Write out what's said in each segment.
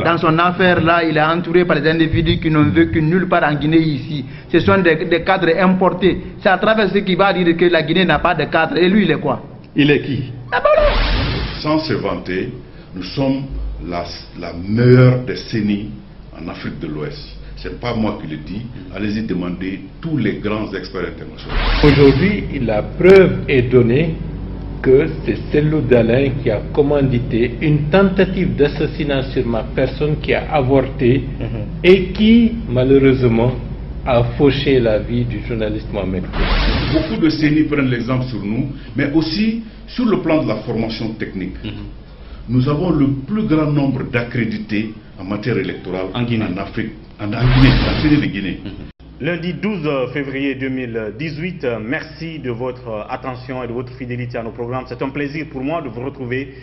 Dans son affaire là, il est entouré par des individus qui n'ont vécu nulle part en Guinée ici. Ce sont des cadres importés. C'est à travers ce qu'il va dire que la Guinée n'a pas de cadre. Et lui, il est quoi? Il est qui? Sans se vanter, nous sommes la meilleure décennie en Afrique de l'Ouest. Ce n'est pas moi qui le dis. Allez-y demander tous les grands experts internationaux. Aujourd'hui, la preuve est donnée que c'est Cellou Dalein qui a commandité une tentative d'assassinat sur ma personne qui a avorté et qui, malheureusement, a fauché la vie du journaliste Mohamed. Beaucoup de CENI prennent l'exemple sur nous, mais aussi sur le plan de la formation technique. Nous avons le plus grand nombre d'accrédités en matière électorale en Afrique, en Guinée, la CENI de Guinée. Lundi 12 février 2018, merci de votre attention et de votre fidélité à nos programmes. C'est un plaisir pour moi de vous retrouver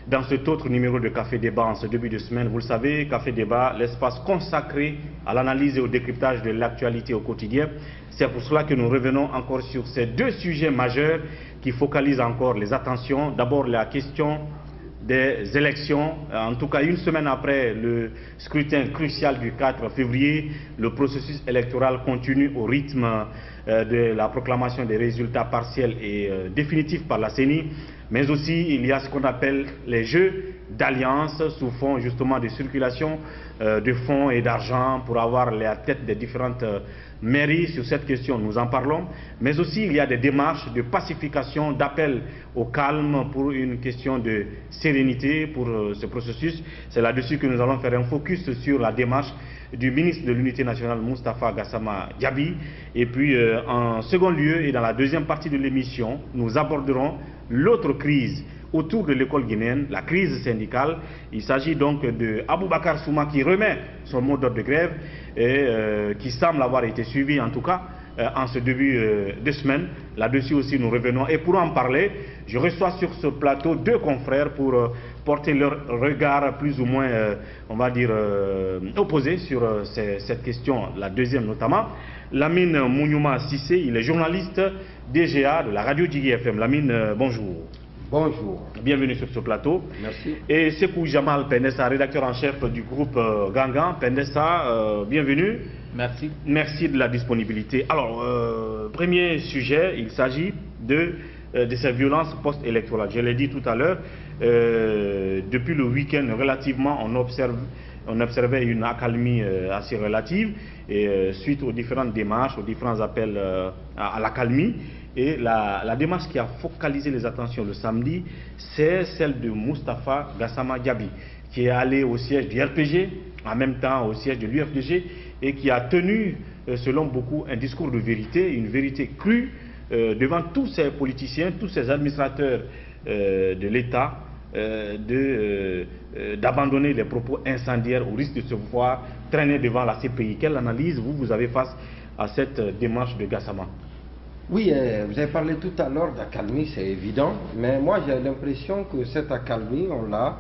dans cet autre numéro de Café Débat en ce début de semaine. Vous le savez, Café Débat, l'espace consacré à l'analyse et au décryptage de l'actualité au quotidien. C'est pour cela que nous revenons encore sur ces deux sujets majeurs qui focalisent encore les attentions. D'abord, la question des élections, en tout cas une semaine après le scrutin crucial du 4 février, le processus électoral continue au rythme de la proclamation des résultats partiels et définitifs par la CENI, mais aussi il y a ce qu'on appelle les jeux d'alliance sous fond justement de circulation de fonds et d'argent pour avoir la tête des différentes mairies. Sur cette question, nous en parlons, mais aussi il y a des démarches de pacification, d'appel au calme pour une question de sérénité pour ce processus. C'est là-dessus que nous allons faire un focus sur la démarche du ministre de l'Unité nationale, Moustapha Gassama Diaby. Et puis en second lieu et dans la deuxième partie de l'émission, nous aborderons l'autre crise autour de l'école guinéenne, la crise syndicale. Il s'agit donc de Aboubakar Souma qui remet son mot d'ordre de grève et qui semble avoir été suivi en tout cas en ce début de semaine. Là-dessus aussi nous revenons. Et pour en parler, je reçois sur ce plateau deux confrères pour porter leur regard plus ou moins, on va dire, opposé sur cette question, la deuxième notamment. Lamine Mouniouma Sissé, il est journaliste DGA de la radio Djigui FM. Lamine, bonjour. Bonjour. Bienvenue sur ce plateau. Merci. Et Sekou Jamal Pendessa, rédacteur en chef du groupe Gangan. Pendessa, bienvenue. Merci. Merci de la disponibilité. Alors, premier sujet, il s'agit de ces violences post-électorales. Je l'ai dit tout à l'heure, depuis le week-end, relativement, on observait une accalmie assez relative et suite aux différentes démarches, aux différents appels à l'accalmie. Et la démarche qui a focalisé les attentions le samedi, c'est celle de Moustapha Gassama Diaby, qui est allé au siège du RPG, en même temps au siège de l'UFDG, et qui a tenu, selon beaucoup, un discours de vérité, une vérité crue, devant tous ces politiciens, tous ces administrateurs de l'État, d'abandonner les propos incendiaires au risque de se voir traîner devant la CPI. Quelle analyse vous avez face à cette démarche de Gassama? Oui, vous avez parlé tout à l'heure d'accalmie, c'est évident, mais moi j'ai l'impression que cette accalmie, on l'a,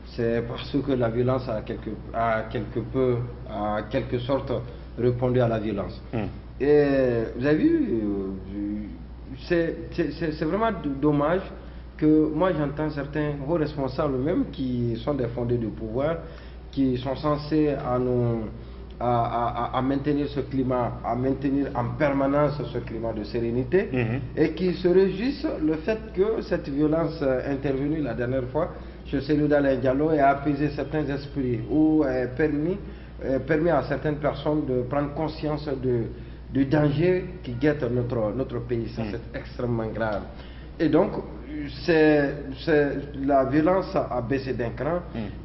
c'est parce que la violence a quelque sorte répondu à la violence. Et vous avez vu, c'est vraiment dommage que moi j'entends certains hauts responsables même qui sont des fondés de pouvoir, qui sont censés à maintenir ce climat, à maintenir en permanence ce climat de sérénité, et qui se réjouissent le fait que cette violence intervenue la dernière fois chez Cellou Dalein Diallo ait apaisé certains esprits ou permis à certaines personnes de prendre conscience du danger qui guette notre pays. Ça c'est extrêmement grave. Et donc, la violence a baissé d'un cran.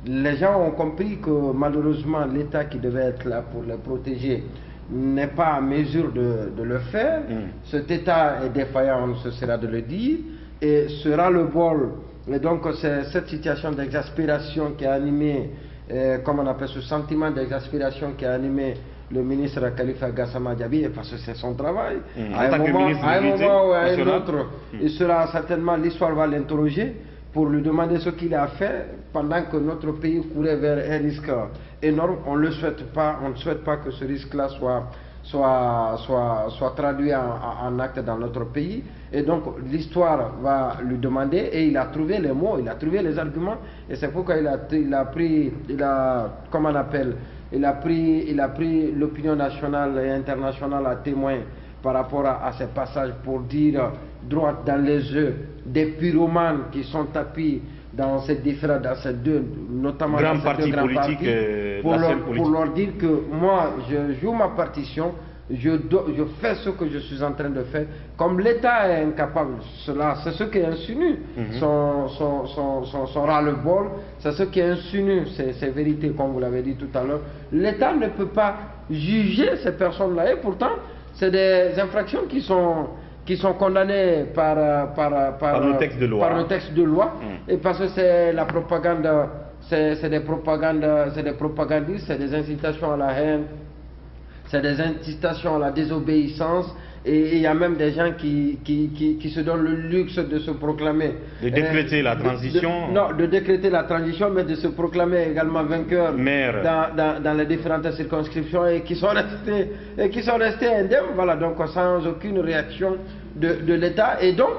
Les gens ont compris que malheureusement l'État qui devait être là pour les protéger n'est pas en mesure de le faire. Cet État est défaillant, ce sera de le dire, et sera le bol. Et donc c'est cette situation d'exaspération qui a animé, comme on appelle ce sentiment d'exaspération qui a animé le ministre Khalifa Gassama Diaby, parce que c'est son travail. À un moment ou à un autre, il sera certainement, l'histoire va l'interroger pour lui demander ce qu'il a fait pendant que notre pays courait vers un risque énorme. On ne le souhaite pas, on ne souhaite pas que ce risque-là soit traduit en acte dans notre pays. Et donc l'histoire va lui demander, et il a trouvé les mots, il a trouvé les arguments, et c'est pourquoi il a pris l'opinion nationale et internationale à témoin par rapport à ces passages pour dire droit dans les yeux des pyromanes qui sont tapis dans ces différents, dans ces deux, notamment grand dans ces parti deux grands politique, partis, pour leur dire que moi je joue ma partition, je fais ce que je suis en train de faire. Comme l'État est incapable, c'est ce qui insinue son ras-le-bol, c'est ce qui insinue ces vérités, comme vous l'avez dit tout à l'heure. L'État ne peut pas juger ces personnes-là, et pourtant c'est des infractions qui sont condamnées par nos textes de loi. Et parce que c'est la propagande, c'est des propagandistes, c'est des incitations à la haine, c'est des incitations à la désobéissance, et il y a même des gens qui se donnent le luxe de se proclamer. De décréter la transition. De décréter la transition, mais de se proclamer également vainqueur dans les différentes circonscriptions, et qui sont restés indemnes, voilà, donc sans aucune réaction de l'État. Et donc,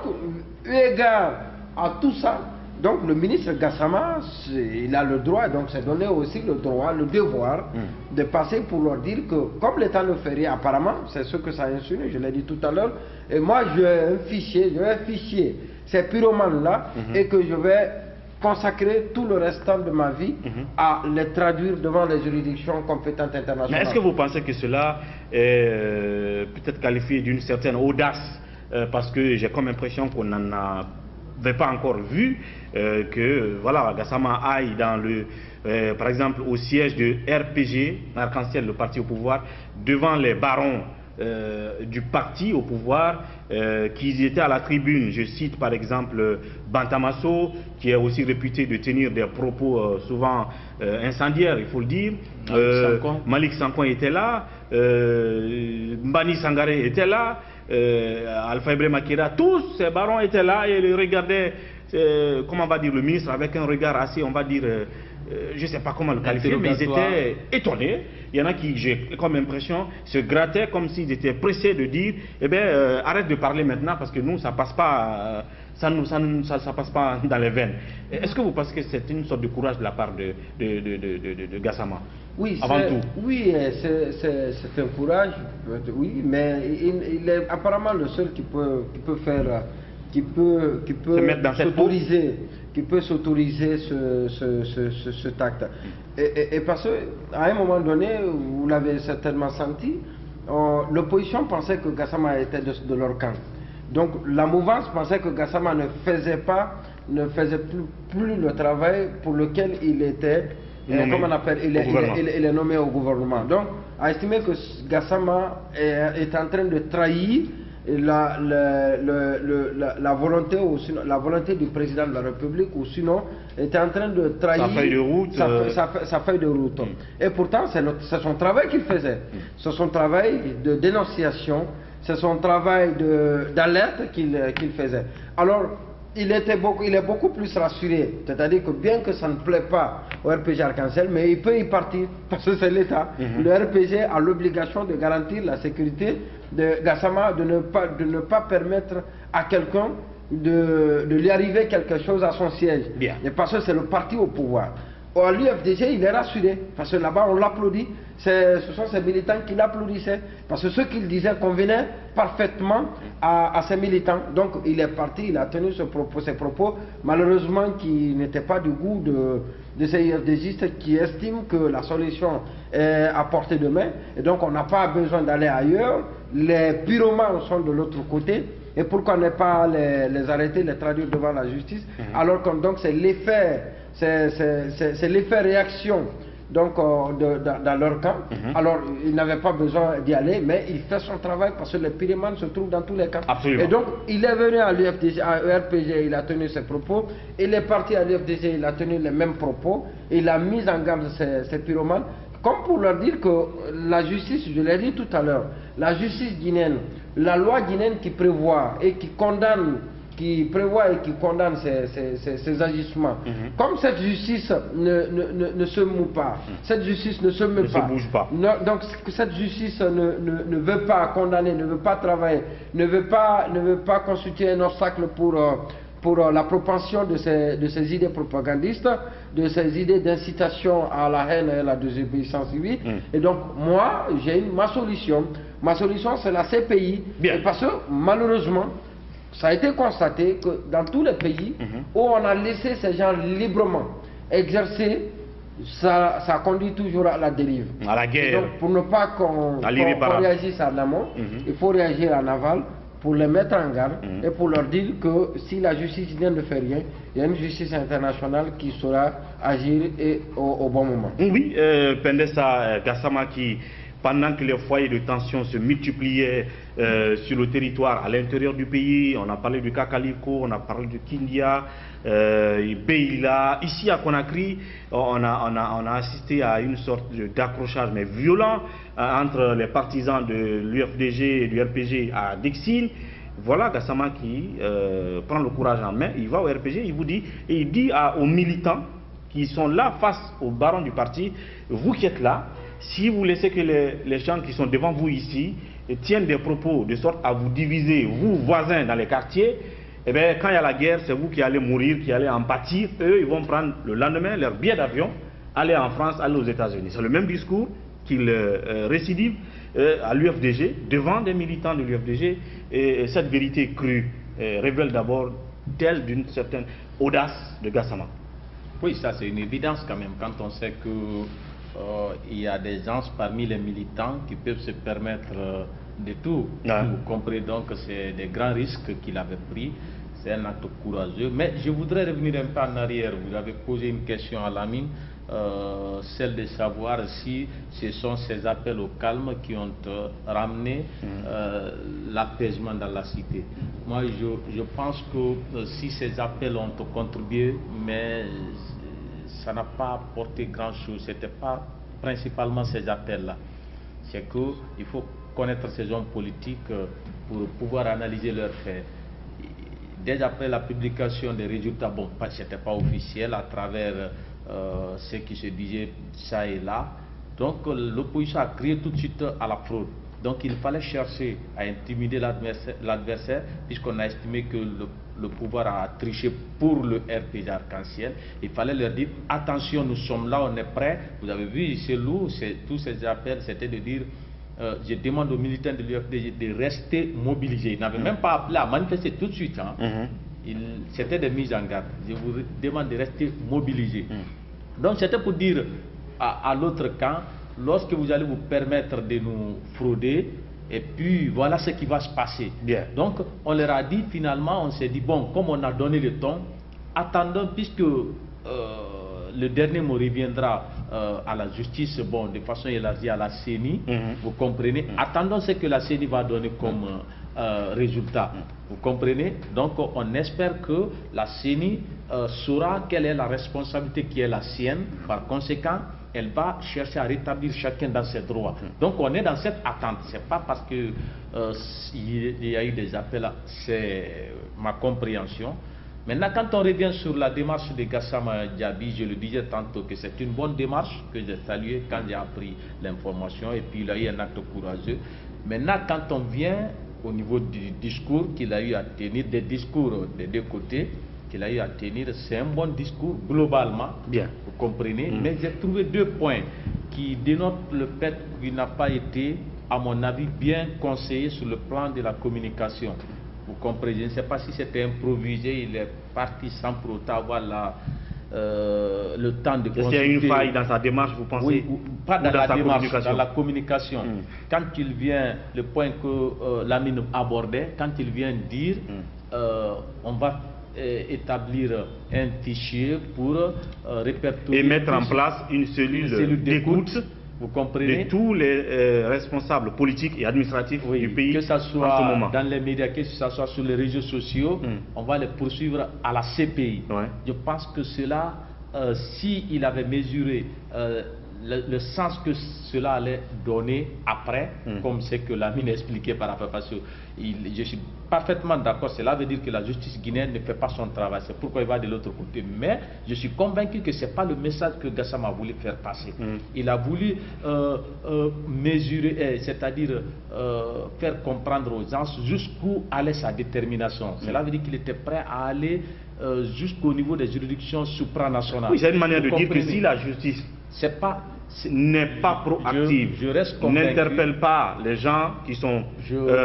eu égard à tout ça, donc le ministre Gassama, il a le droit, donc c'est donné aussi le droit, le devoir de passer pour leur dire que comme l'État ne fait rien, apparemment, c'est ce que ça insinue, je l'ai dit tout à l'heure, et moi je vais ficher ces pyromanes-là, et que je vais consacrer tout le restant de ma vie à les traduire devant les juridictions compétentes internationales. Mais est-ce que vous pensez que cela est peut-être qualifié d'une certaine audace, parce que j'ai comme impression qu'on n'en avait pas encore vu que voilà, Gassama aille dans par exemple au siège de RPG, Arc-en-Ciel, le parti au pouvoir, devant les barons du parti au pouvoir, qui étaient à la tribune. Je cite par exemple Bantamasso, qui est aussi réputé de tenir des propos souvent incendiaires, il faut le dire. Malik Sankon était là, Mbani Sangaré était là, Alpha Ibrahim Akira, tous ces barons étaient là, et ils regardaient, comment on va dire, le ministre avec un regard assez, on va dire, je ne sais pas comment le qualifier, mais ils étaient étonnés. Il y en a qui, j'ai comme impression, se grattaient comme s'ils étaient pressés de dire, eh bien, arrête de parler maintenant parce que nous, ça passe pas, ça passe pas dans les veines. Est-ce que vous pensez que c'est une sorte de courage de la part de Gassama? Oui, avant tout. Oui, c'est un courage, oui, mais il est apparemment le seul qui peut faire, qui peut s'autoriser, qui peut s'autoriser ce acte. Et parce qu'à un moment donné, vous l'avez certainement senti, l'opposition pensait que Gassama était de leur camp. Donc la mouvance pensait que Gassama ne faisait plus le travail pour lequel il était, comment on appelle, il est nommé au gouvernement. Donc a estimé que Gassama est en train de trahir la volonté du président de la République, ou sinon était en train de trahir sa feuille de route. Et pourtant c'est son travail qu'il faisait, c'est son travail de dénonciation, c'est son travail d'alerte qu'il faisait. Alors il est beaucoup plus rassuré, c'est-à-dire que bien que ça ne plaît pas au RPG Arc-en-Ciel, mais il peut y partir parce que c'est l'État. Le RPG a l'obligation de garantir la sécurité de Gassama, de ne pas permettre à quelqu'un de lui arriver quelque chose à son siège. Et parce que c'est le parti au pouvoir. À l'UFDG, il est rassuré, parce que là-bas on l'applaudit. Ce sont ces militants qui l'applaudissaient, parce que ce qu'il disait convenait parfaitement à ces militants. Donc il est parti, il a tenu ses propos, malheureusement qui n'étaient pas du goût de ces UFDGistes qui estiment que la solution est à portée de main, et donc on n'a pas besoin d'aller ailleurs. Les pyromanes sont de l'autre côté, et pourquoi ne pas les arrêter, les traduire devant la justice, alors que donc c'est l'effet réaction donc dans leur camp. Alors il n'avait pas besoin d'y aller, mais il fait son travail parce que les pyromanes se trouvent dans tous les camps. Absolument. Et donc il est venu à l'UFDG, à RPG, il a tenu ses propos, il est parti à l'UFDG, il a tenu les mêmes propos, il a mis en garde ces pyromanes, comme pour leur dire que la justice, je l'ai dit tout à l'heure, la justice guinéenne, la loi guinéenne qui prévoit et qui condamne qui prévoit et qui condamne ces agissements. Comme cette justice ne se moue pas, cette justice ne se meut pas, bouge pas. Donc cette justice ne veut pas condamner, ne veut pas travailler, ne veut pas constituer un obstacle pour la propension de ces idées propagandistes, de ces idées d'incitation à la haine et à la désobéissance civile. Et donc moi, j'ai ma solution. Ma solution, c'est la CPI. Et parce que malheureusement, ça a été constaté que dans tous les pays où on a laissé ces gens librement exercer, ça conduit toujours à la dérive. À la guerre. Et donc, pour ne pas qu'on réagisse en amont, il faut réagir en aval pour les mettre en garde et pour leur dire que si la justice ne fait rien, il y a une justice internationale qui saura agir au bon moment. Oui, Pendessa Gassama, qui, pendant que les foyers de tension se multipliaient sur le territoire, à l'intérieur du pays, on a parlé du Kakaliko, on a parlé de Kindia, Beila, ici à Conakry, on a assisté à une sorte d'accrochage mais violent entre les partisans de l'UFDG et du RPG à Dixine. Voilà Gassama qui prend le courage en main, il va au RPG, il dit aux militants qui sont là face aux barons du parti, vous qui êtes là, si vous laissez que les gens qui sont devant vous ici tiennent des propos de sorte à vous diviser, vous voisins dans les quartiers, eh bien, quand il y a la guerre, c'est vous qui allez mourir, qui allez en pâtir. Eux, ils vont prendre le lendemain leur billet d'avion, aller en France, aller aux États-Unis. C'est le même discours qu'il récidive à l'UFDG, devant des militants de l'UFDG. Et cette vérité crue révèle d'abord telle d'une certaine audace de Gassama. Oui, ça c'est une évidence quand même, quand on sait que il y a des gens parmi les militants qui peuvent se permettre de tout. Vous comprenez donc que c'est des grands risques qu'il avait pris. C'est un acte courageux. Mais je voudrais revenir un peu en arrière. Vous avez posé une question à Lamine, celle de savoir si ce sont ces appels au calme qui ont ramené l'apaisement dans la cité. Moi, je pense que si ces appels ont contribué, mais ça n'a pas apporté grand-chose. Ce n'était pas principalement ces appels-là. C'est qu'il faut connaître ces hommes politiques pour pouvoir analyser leurs faits. Dès après la publication des résultats, bon, ce n'était pas officiel à travers ce qui se disait ça et là. Donc l'opposition a crié tout de suite à la fraude. Donc il fallait chercher à intimider l'adversaire, puisqu'on a estimé que le pouvoir a triché pour le RPG Arc-en-Ciel. Il fallait leur dire attention, nous sommes là, on est prêts. Vous avez vu, c'est lourd, tous ces appels, c'était de dire je demande aux militants de l'UFDG de rester mobilisés. Ils n'avaient même pas appelé à manifester tout de suite. C'était des mises en garde. Je vous demande de rester mobilisés. Donc c'était pour dire à l'autre camp, lorsque vous allez vous permettre de nous frauder, et puis voilà ce qui va se passer. Donc on leur a dit finalement, on s'est dit bon, comme on a donné le ton, attendons, puisque le dernier mot reviendra à la justice, bon, de façon élargie à la CENI, vous comprenez, attendons ce que la CENI va donner comme résultat, vous comprenez. Donc on espère que la CENI saura quelle est la responsabilité qui est la sienne, par conséquent elle va chercher à rétablir chacun dans ses droits. Donc on est dans cette attente. C'est pas parce que il y a eu des appels, c'est ma compréhension. Maintenant, quand on revient sur la démarche de Gassama Diaby, je le disais tantôt que c'est une bonne démarche que j'ai saluée quand j'ai appris l'information, et puis il a eu un acte courageux. Maintenant, quand on vient au niveau du discours qu'il a eu à tenir, des discours des deux côtés qu'il a eu à tenir, c'est un bon discours globalement, vous comprenez. Mais j'ai trouvé deux points qui dénotent le fait qu'il n'a pas été, à mon avis, bien conseillé sur le plan de la communication. Vous comprenez, je ne sais pas si c'était improvisé, il est parti sans pour autant avoir le temps de consulter. Est-ce qu'il y a une faille dans sa démarche, vous pensez? Oui, pas dans la démarche, dans la communication. Quand il vient, le point que Lamine abordait, quand il vient dire on va établir un fichier pour répertorier et mettre en place une cellule d'écoute, vous comprenez, de tous les responsables politiques et administratifs du pays, que ce soit en ce moment, dans les médias, que ce soit sur les réseaux sociaux, on va les poursuivre à la CPI. Je pense que cela, s'il avait mesuré le sens que cela allait donner après, comme c'est que Lamine expliqué par rapport, parce que je suis parfaitement d'accord, cela veut dire que la justice guinéenne ne fait pas son travail, c'est pourquoi il va de l'autre côté. Mais je suis convaincu que ce n'est pas le message que Gassama a voulu faire passer. Il a voulu mesurer, c'est-à-dire faire comprendre aux gens jusqu'où allait sa détermination. Cela veut dire qu'il était prêt à aller jusqu'au niveau des juridictions supranationales. Oui, c'est une manière de dire que si la justice n'est pas proactive, n'interpelle pas les gens qui sont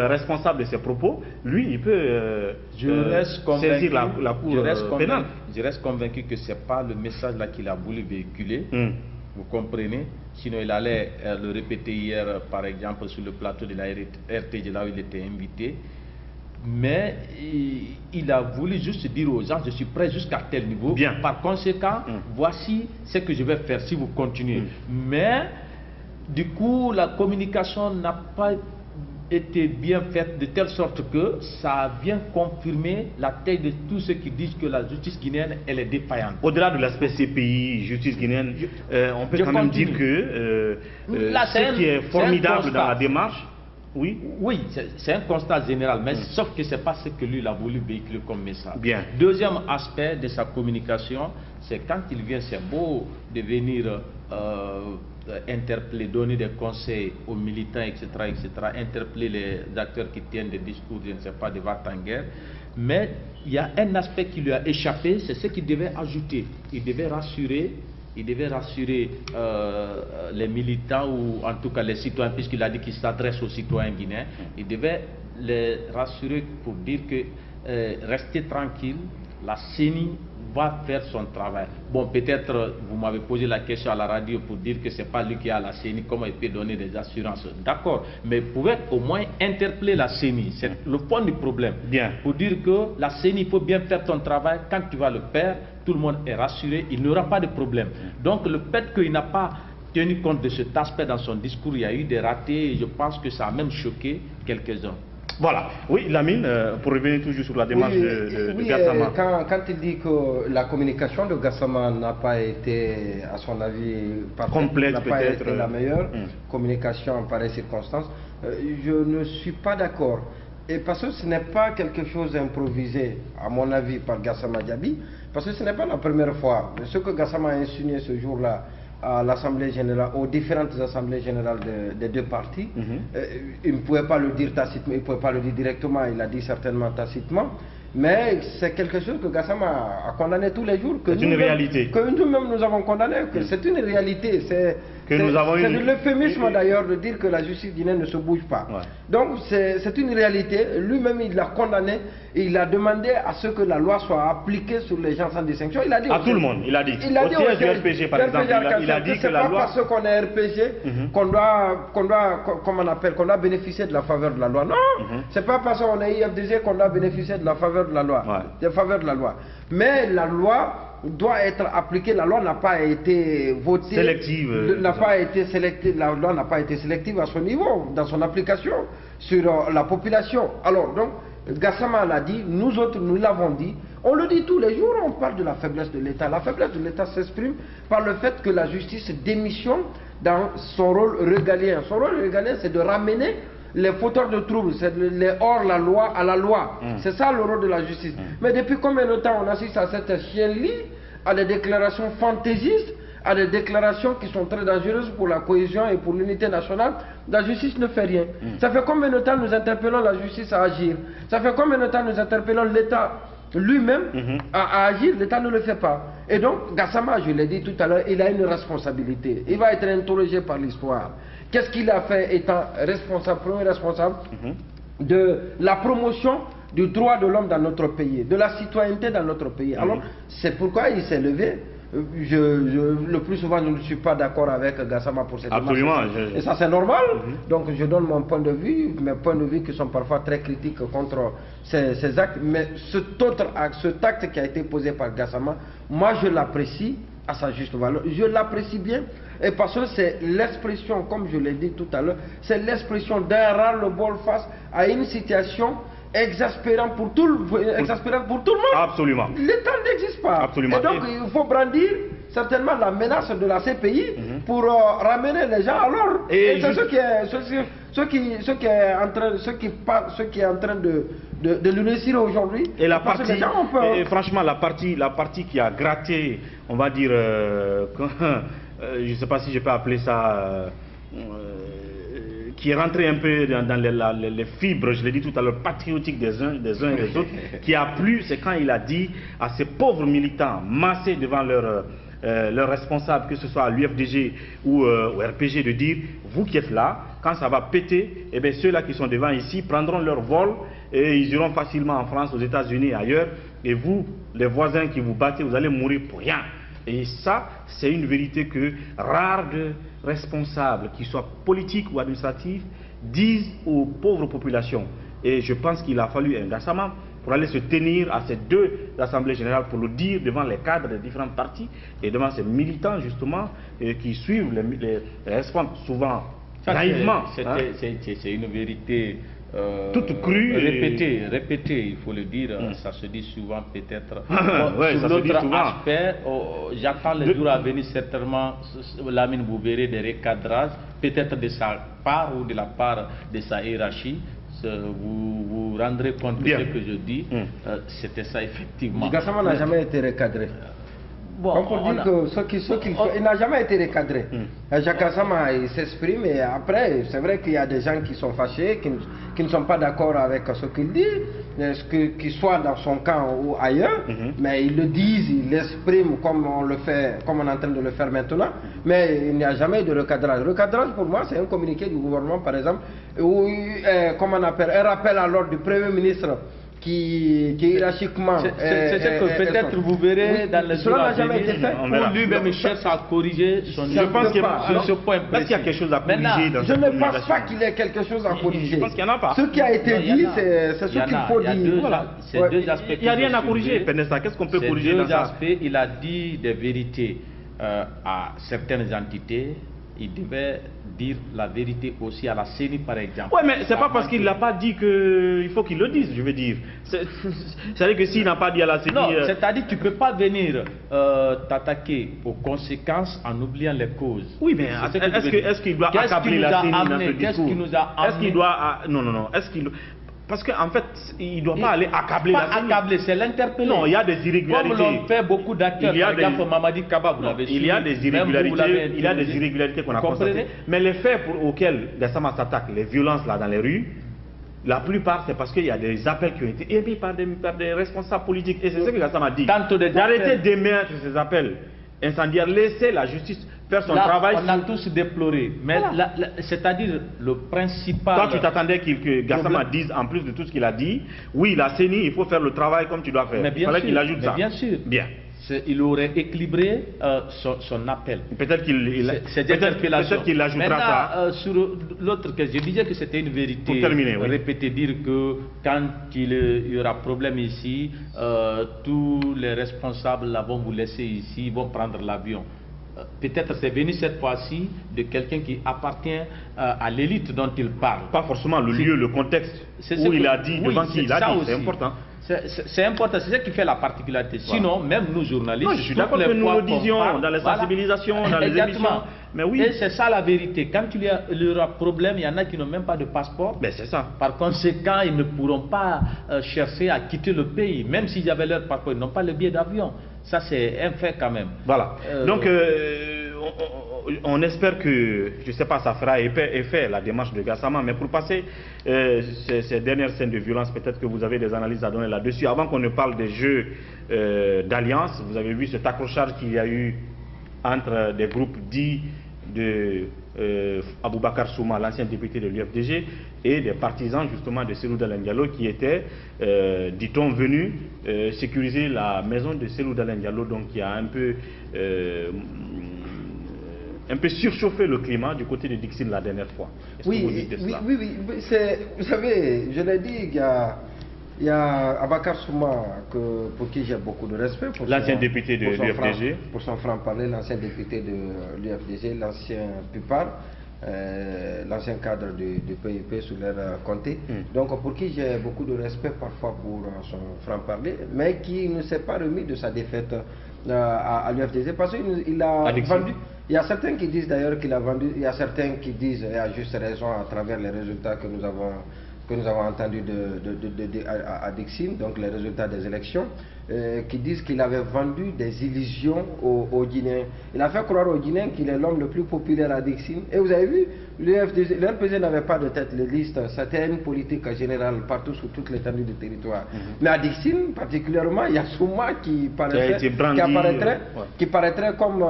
responsables de ses propos, lui, il peut saisir la cour pénale. Je reste convaincu que ce n'est pas le message là qu'il a voulu véhiculer. Vous comprenez? Sinon, il allait le répéter hier, par exemple, sur le plateau de la RTG, là où il était invité. Mais il a voulu juste dire aux gens, je suis prêt jusqu'à tel niveau. Bien. Par conséquent, voici ce que je vais faire si vous continuez. Mais, du coup, la communication n'a pas été bien faite de telle sorte que ça vient confirmer la thèse de tous ceux qui disent que la justice guinéenne, elle est défaillante. Au-delà de l'aspect CPI, justice guinéenne, on peut quand même dire que ce qui est formidable dans la démarche, oui, c'est un constat général, mais sauf que ce n'est pas ce que lui il a voulu véhiculer comme message. Bien. Deuxième aspect de sa communication, c'est quand il vient, c'est beau de venir interpeller, donner des conseils aux militants, etc., interpeller les acteurs qui tiennent des discours, je ne sais pas, de va-t-en-guerre. Mais il y a un aspect qui lui a échappé, c'est ce qu'il devait ajouter. Il devait rassurer les militants, ou en tout cas les citoyens, puisqu'il a dit qu'il s'adresse aux citoyens guinéens. Il devait les rassurer pour dire que restez tranquille, la CENI va faire son travail. Bon, peut-être vous m'avez posé la question à la radio pour dire que c'est pas lui qui a la CENI, comment il peut donner des assurances. D'accord, mais vous pouvez au moins interpeller la CENI, c'est le fond du problème. Bien. Pour dire que la CENI, il faut bien faire ton travail, quand tu vas le faire, tout le monde est rassuré, il n'y aura pas de problème. Donc le fait qu'il n'a pas tenu compte de cet aspect dans son discours, il y a eu des ratés, et je pense que ça a même choqué quelques-uns. Voilà. Oui, Lamine, pour revenir toujours sur la démarche de Gassama. Quand il dit que la communication de Gassama n'a pas été, à son avis, complète, n'a pas été la meilleure communication en pareille circonstance, je ne suis pas d'accord. Et parce que ce n'est pas quelque chose d'improvisé, à mon avis, par Gassama Diaby, parce que ce n'est pas la première fois. Ce que Gassama a insinué ce jour-là à l'Assemblée générale, aux différentes assemblées générales des deux partis, il ne pouvait pas le dire tacitement, il ne pouvait pas le dire directement, il l'a dit certainement tacitement, mais c'est quelque chose que Gassama a condamné tous les jours. C'est une réalité. Que nous-mêmes nous avons condamné, que c'est une réalité. C'est l'euphémisme d'ailleurs de dire que la justice guinéenne ne se bouge pas. Ouais. Donc c'est une réalité. Lui-même il l'a condamné et il a demandé à ce que la loi soit appliquée sur les gens sans distinction. Il a dit à tout le monde, il a dit. Au siège du RPG par exemple, il a dit que la loi... C'est pas parce qu'on est RPG qu'on doit bénéficier de la faveur de la loi. Non, c'est pas parce qu'on est IFDG qu'on doit bénéficier de la faveur de la loi. De la faveur de la loi. Mais la loi doit être appliquée. La loi n'a pas été votée sélective, n'a pas été sélective. La loi n'a pas été sélective à son niveau, dans son application sur la population. Alors donc Gassama l'a dit, nous autres nous l'avons dit, on le dit tous les jours, on parle de la faiblesse de l'État. La faiblesse de l'État s'exprime par le fait que la justice démissionne dans son rôle régalien. Son rôle régalien, c'est de ramener les fauteurs de troubles, c'est les hors-la-loi à la loi. C'est ça le rôle de la justice. Mais depuis combien de temps on assiste à cette chienlit, à des déclarations fantaisistes, à des déclarations qui sont très dangereuses pour la cohésion et pour l'unité nationale? La justice ne fait rien. Ça fait combien de temps nous interpellons la justice à agir? Ça fait combien de temps nous interpellons l'État lui-même à agir? L'État ne le fait pas. Et donc Gassama, je l'ai dit tout à l'heure, il a une responsabilité. Il va être interrogé par l'histoire. Qu'est-ce qu'il a fait étant responsable, premier responsable de la promotion du droit de l'homme dans notre pays, de la citoyenneté dans notre pays? Alors c'est pourquoi il s'est levé. Le plus souvent, je ne suis pas d'accord avec Gassama pour cette démarche. Absolument. Et ça, c'est normal. Donc, je donne mon point de vue, mes points de vue qui sont parfois très critiques contre ces actes. Mais cet acte qui a été posé par Gassama, moi, je l'apprécie à sa juste valeur. Je l'apprécie bien. Et parce que c'est l'expression, comme je l'ai dit tout à l'heure, c'est l'expression d'un ras-le-bol face à une situation exaspérant pour tout le monde. Absolument. L'État n'existe pas. Absolument. Et donc il faut brandir certainement la menace de la CPI pour ramener les gens à l'ordre. Et c'est ce qui est en train de le réussir aujourd'hui. Et la partie, et franchement, la partie qui a gratté, on va dire, je ne sais pas si je peux appeler ça, qui est rentré un peu dans les fibres, je l'ai dit tout à l'heure, patriotiques des uns et des autres, qui a plu, c'est quand il a dit à ces pauvres militants massés devant leurs responsables, que ce soit à l'UFDG ou au RPG, de dire, vous qui êtes là, quand ça va péter, eh bien ceux-là qui sont devant ici prendront leur vol et ils iront facilement en France, aux États-Unis et ailleurs, et vous, les voisins qui vous battez, vous allez mourir pour rien. Et ça, c'est une vérité que rares de responsables, qu'ils soient politiques ou administratifs, disent aux pauvres populations. Et je pense qu'il a fallu un Gassama pour aller se tenir à ces deux assemblées générales pour le dire devant les cadres des différents partis et devant ces militants justement qui suivent les responsables souvent naïvement. C'est une vérité toute crue, répétée, il faut le dire. Ça se dit souvent peut-être. Ouais, sur l'autre aspect, j'attends les jours à venir certainement, Lamine, vous verrez des recadrages, peut-être de sa part ou de la part de sa hiérarchie. Vous vous rendrez compte de ce que je dis. C'était ça effectivement. Gassama n'a jamais été recadré. Bon, on peut dire que il n'a jamais été recadré. Jacques Gassama s'exprime et après, c'est vrai qu'il y a des gens qui sont fâchés, qui ne sont pas d'accord avec ce qu'il dit, qu'il soit dans son camp ou ailleurs, mais ils le disent, ils l'expriment comme on le fait, comme on est en train de le faire maintenant, mais il n'y a jamais de recadrage. Le recadrage pour moi, c'est un communiqué du gouvernement, par exemple, où, comment on appelle, un rappel à l'ordre du Premier ministre qui hiérarchiquement... C'est ce que peut-être vous verrez dans les jours à venir, où lui-même cherche à corriger son... Je pense qu'il y a quelque chose à corriger dans Je ne pense pas qu'il y ait quelque chose à corriger. Je pense qu'il n'y en a pas. Ce qui a été dit, c'est ce qu'il faut dire. Il n'y a rien à corriger, Penessa. Qu'est-ce qu'on peut corriger dans ça? Deux aspects. Il a dit des vérités à certaines entités. Il devait dire la vérité aussi à la CENI, par exemple. Oui, mais c'est pas parce qu'il ne l'a pas dit qu'il faut qu'il le dise, je veux dire. C'est-à-dire que s'il n'a pas dit à la CENI... Non, c'est-à-dire que tu ne peux pas venir t'attaquer aux conséquences en oubliant les causes. Oui, mais est-ce qu'il doit accabler la CENI dans ce discours? Qu'est-ce qui nous a amené? Est-ce qu'il doit... Non. Est-ce qu'il... Parce qu'en fait, il ne doit pas aller accabler la CENI. Pas accabler, c'est l'interpeller. Non, il y a des irrégularités. Comme l'ont fait beaucoup d'acteurs, par exemple Mamadi Kaba, vous l'avez su. Il y a des irrégularités, qu'on a constatées. Mais les faits auxquels Gassama s'attaque, les violences là dans les rues, la plupart c'est parce qu'il y a des appels qui ont été émis par des responsables politiques. Et c'est ce que Gassama dit. D'arrêter d'émettre ces appels incendiaires, laisser la justice faire son travail. On a tous déploré, mais c'est-à-dire le principal... Toi, tu t'attendais que Gassama dise, en plus de tout ce qu'il a dit, oui, la CENI, il faut faire le travail comme tu dois faire. Mais il fallait qu'il ajoute ça. Bien sûr. Bien. Il aurait équilibré son appel. Peut-être qu'il ajoutera ça. Sur l'autre cas, je disais que c'était une vérité. Pour terminer, oui. Répéter, dire que quand il y aura problème ici, tous les responsables là vont vous laisser ici, vont prendre l'avion. Peut-être c'est venu cette fois-ci de quelqu'un qui appartient à l'élite dont il parle. Pas forcément le lieu, le contexte où il a dit, devant qui il a dit, c'est important. C'est important, c'est ce qui fait la particularité. Sinon, même nous journalistes, non, je suis d'accord que nous le disions dans les sensibilisations, dans les émissions. Mais oui. Et c'est ça la vérité. Quand il y aura problème, il y en a qui n'ont même pas de passeport. Mais c'est ça. Par conséquent, ils ne pourront pas chercher à quitter le pays. Même s'ils avaient leur passeport, ils n'ont pas le billet d'avion. Ça, c'est un fait quand même. Voilà. Donc, on espère que, je ne sais pas, ça fera effet la démarche de Gassama, mais pour passer ces dernières scènes de violence, peut-être que vous avez des analyses à donner là-dessus. Avant qu'on ne parle des jeux d'alliance, vous avez vu cet accrochage qu'il y a eu entre des groupes dits de Aboubakar Souma, l'ancien député de l'UFDG, et des partisans justement de Cellou Dalein Diallo qui étaient, dit-on, venus sécuriser la maison de Cellou Dalein Diallo, donc qui a un peu surchauffé le climat du côté de Dixine la dernière fois. Oui, vous savez, je l'ai dit, il y a Aboubakar Souma pour qui j'ai beaucoup de respect. L'ancien député de l'UFDG. Pour son franc-parler, l'ancien député de l'UFDG, l'ancien Pupar, l'ancien cadre du PIP sous l'air Conté. Donc pour qui j'ai beaucoup de respect parfois pour son franc-parler, mais qui ne s'est pas remis de sa défaite à l'UFDG parce qu'il a Dixine. vendu. Il y a certains qui disent d'ailleurs qu'il a vendu, il y a certains qui disent, et à juste raison, à travers les résultats que nous avons entendus à Dixine, donc les résultats des élections, qui disent qu'il avait vendu des illusions aux Guinéens. Il a fait croire aux Guinéens qu'il est l'homme le plus populaire à Dixine. Et vous avez vu, le RPG n'avait pas de tête de liste, c'était une politique générale partout sur toute l'étendue du territoire. Mais à Dixine, particulièrement, il y a Souma qui apparaîtrait comme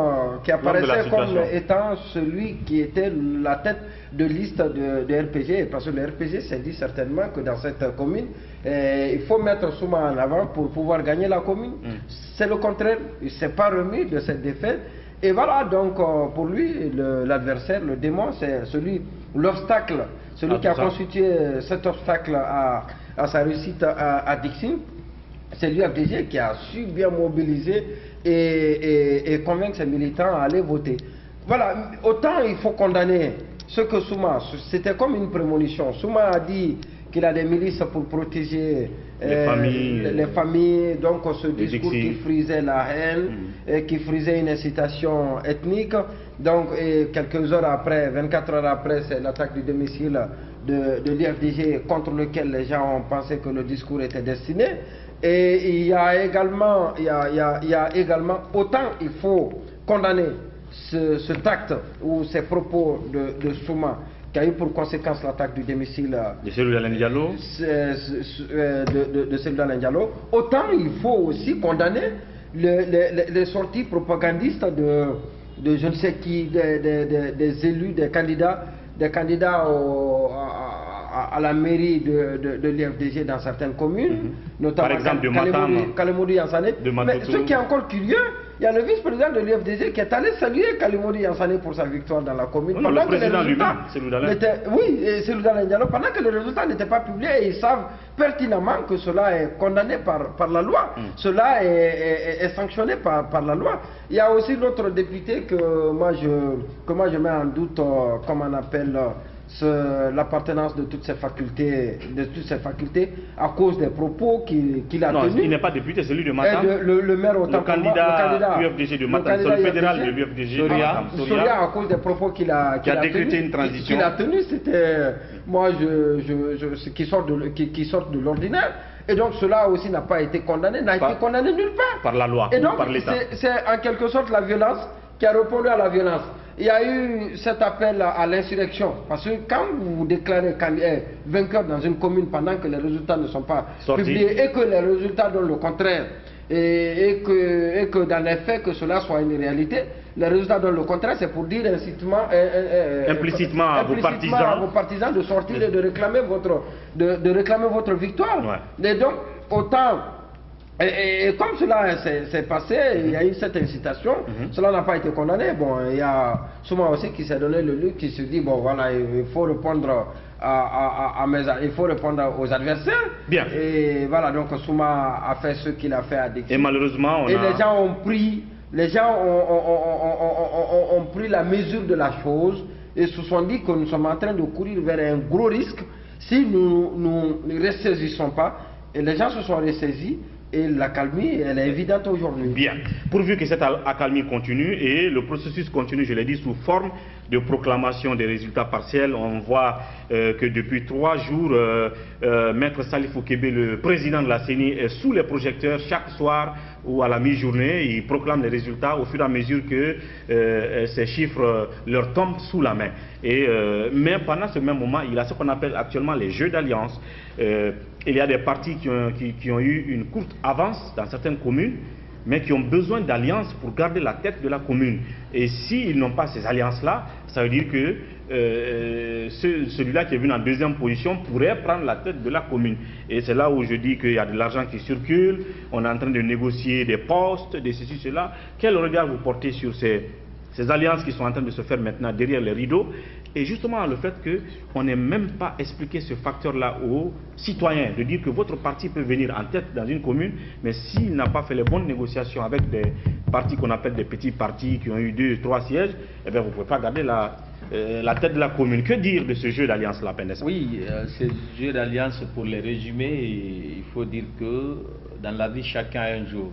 étant celui qui était la tête de liste de RPG, parce que le RPG s'est dit certainement que dans cette commune, il faut mettre Souma en avant pour pouvoir gagner la commune. C'est le contraire, il ne s'est pas remis de cette défaite. Et voilà, donc pour lui, l'adversaire, le démon, c'est l'obstacle, celui qui a constitué cet obstacle à sa réussite à Dixine. C'est l'UFDG qui a su bien mobiliser et convaincre ses militants à aller voter. Voilà, autant il faut condamner ce que Souma, c'était comme une prémonition. Souma a dit qu'il a des milices pour protéger les familles, donc ce discours qui frisait la haine, qui frisait une incitation ethnique. Donc, quelques heures après, 24 heures après, c'est l'attaque du domicile de l'IFDG contre lequel les gens ont pensé que le discours était destiné. Et il y a également, autant il faut condamner ce tact ou ces propos de Souma qui a eu pour conséquence l'attaque du domicile de Cellou Dalein Diallo, autant il faut aussi condamner les sorties propagandistes de je ne sais qui, des élus, des candidats à la mairie de l'IFDG dans certaines communes, notamment par exemple Kalemodou Yansane. Mais ce qui est encore curieux, il y a le vice-président de l'IFDG qui est allé saluer Kalemodou Yansane pour sa victoire dans la commune. Oui, le président lui-même, Cellou Dalein. Oui, Cellou Dalein Diallo, pendant que les résultats n'étaient pas publiés, ils savent pertinemment que cela est condamné par la loi, cela est sanctionné par la loi. Il y a aussi l'autre député que moi je mets en doute, comme on appelle l'appartenance de toutes ces facultés, à cause des propos qu'il a tenus. Il n'est pas député, c'est lui de Matam. Le maire autant le candidat UFDG de Matam, c'est le fédéral de l'UFDG. Soria, à cause des propos qu'il a décrété une transition. Qu'il a tenu, c'était qui sortent de l'ordinaire. Et donc cela aussi n'a pas été condamné, n'a été condamné nulle part. Par la loi, et donc, par l'État. C'est en quelque sorte la violence qui a répondu à la violence. Il y a eu cet appel à l'insurrection, parce que quand vous vous déclarez vainqueur dans une commune pendant que les résultats ne sont pas publiés et que les résultats donnent le contraire, et que dans les faits que cela soit une réalité, les résultats donnent le contraire, c'est pour dire implicitement à vos partisans de sortir et de réclamer votre victoire. Ouais. Et donc, autant... Et comme cela s'est passé, il y a eu cette incitation, cela n'a pas été condamné. Bon, il y a Souma aussi qui s'est donné le luxe, qui se dit, bon voilà, il faut répondre il faut répondre aux adversaires. Bien. Et voilà, donc Souma a fait ce qu'il a fait à Dixie. Et malheureusement, les gens ont pris la mesure de la chose et se sont dit que nous sommes en train de courir vers un gros risque si nous ne ressaisissons pas. Et les gens se sont ressaisis. Et l'accalmie, elle est évidente aujourd'hui. Bien. Pourvu que cette accalmie continue et le processus continue, je l'ai dit, sous forme de proclamation des résultats partiels. On voit que depuis 3 jours, Maître Salif Oukébé, le président de la CENI, est sous les projecteurs chaque soir ou à la mi-journée. Il proclame les résultats au fur et à mesure que ces chiffres leur tombent sous la main. Mais pendant ce même moment, il y a ce qu'on appelle actuellement les jeux d'alliance. Il y a des partis qui ont eu une courte avance dans certaines communes, mais qui ont besoin d'alliances pour garder la tête de la commune. Et s'ils n'ont pas ces alliances-là, ça veut dire que celui-là qui est venu en deuxième position pourrait prendre la tête de la commune. Et c'est là où je dis qu'il y a de l'argent qui circule, on est en train de négocier des postes, de ceci, cela. Quel regard vous portez sur ces alliances qui sont en train de se faire maintenant derrière les rideaux? Et justement le fait qu'on n'ait même pas expliqué ce facteur-là aux citoyens, de dire que votre parti peut venir en tête dans une commune, mais s'il n'a pas fait les bonnes négociations avec des partis qu'on appelle des petits partis qui ont eu 2 ou 3 sièges, eh bien vous ne pouvez pas garder la tête de la commune. Que dire de ce jeu d'alliance-là, Pendes? Oui, ce jeu d'alliance, pour les résumer, il faut dire que dans la vie, chacun a un jour.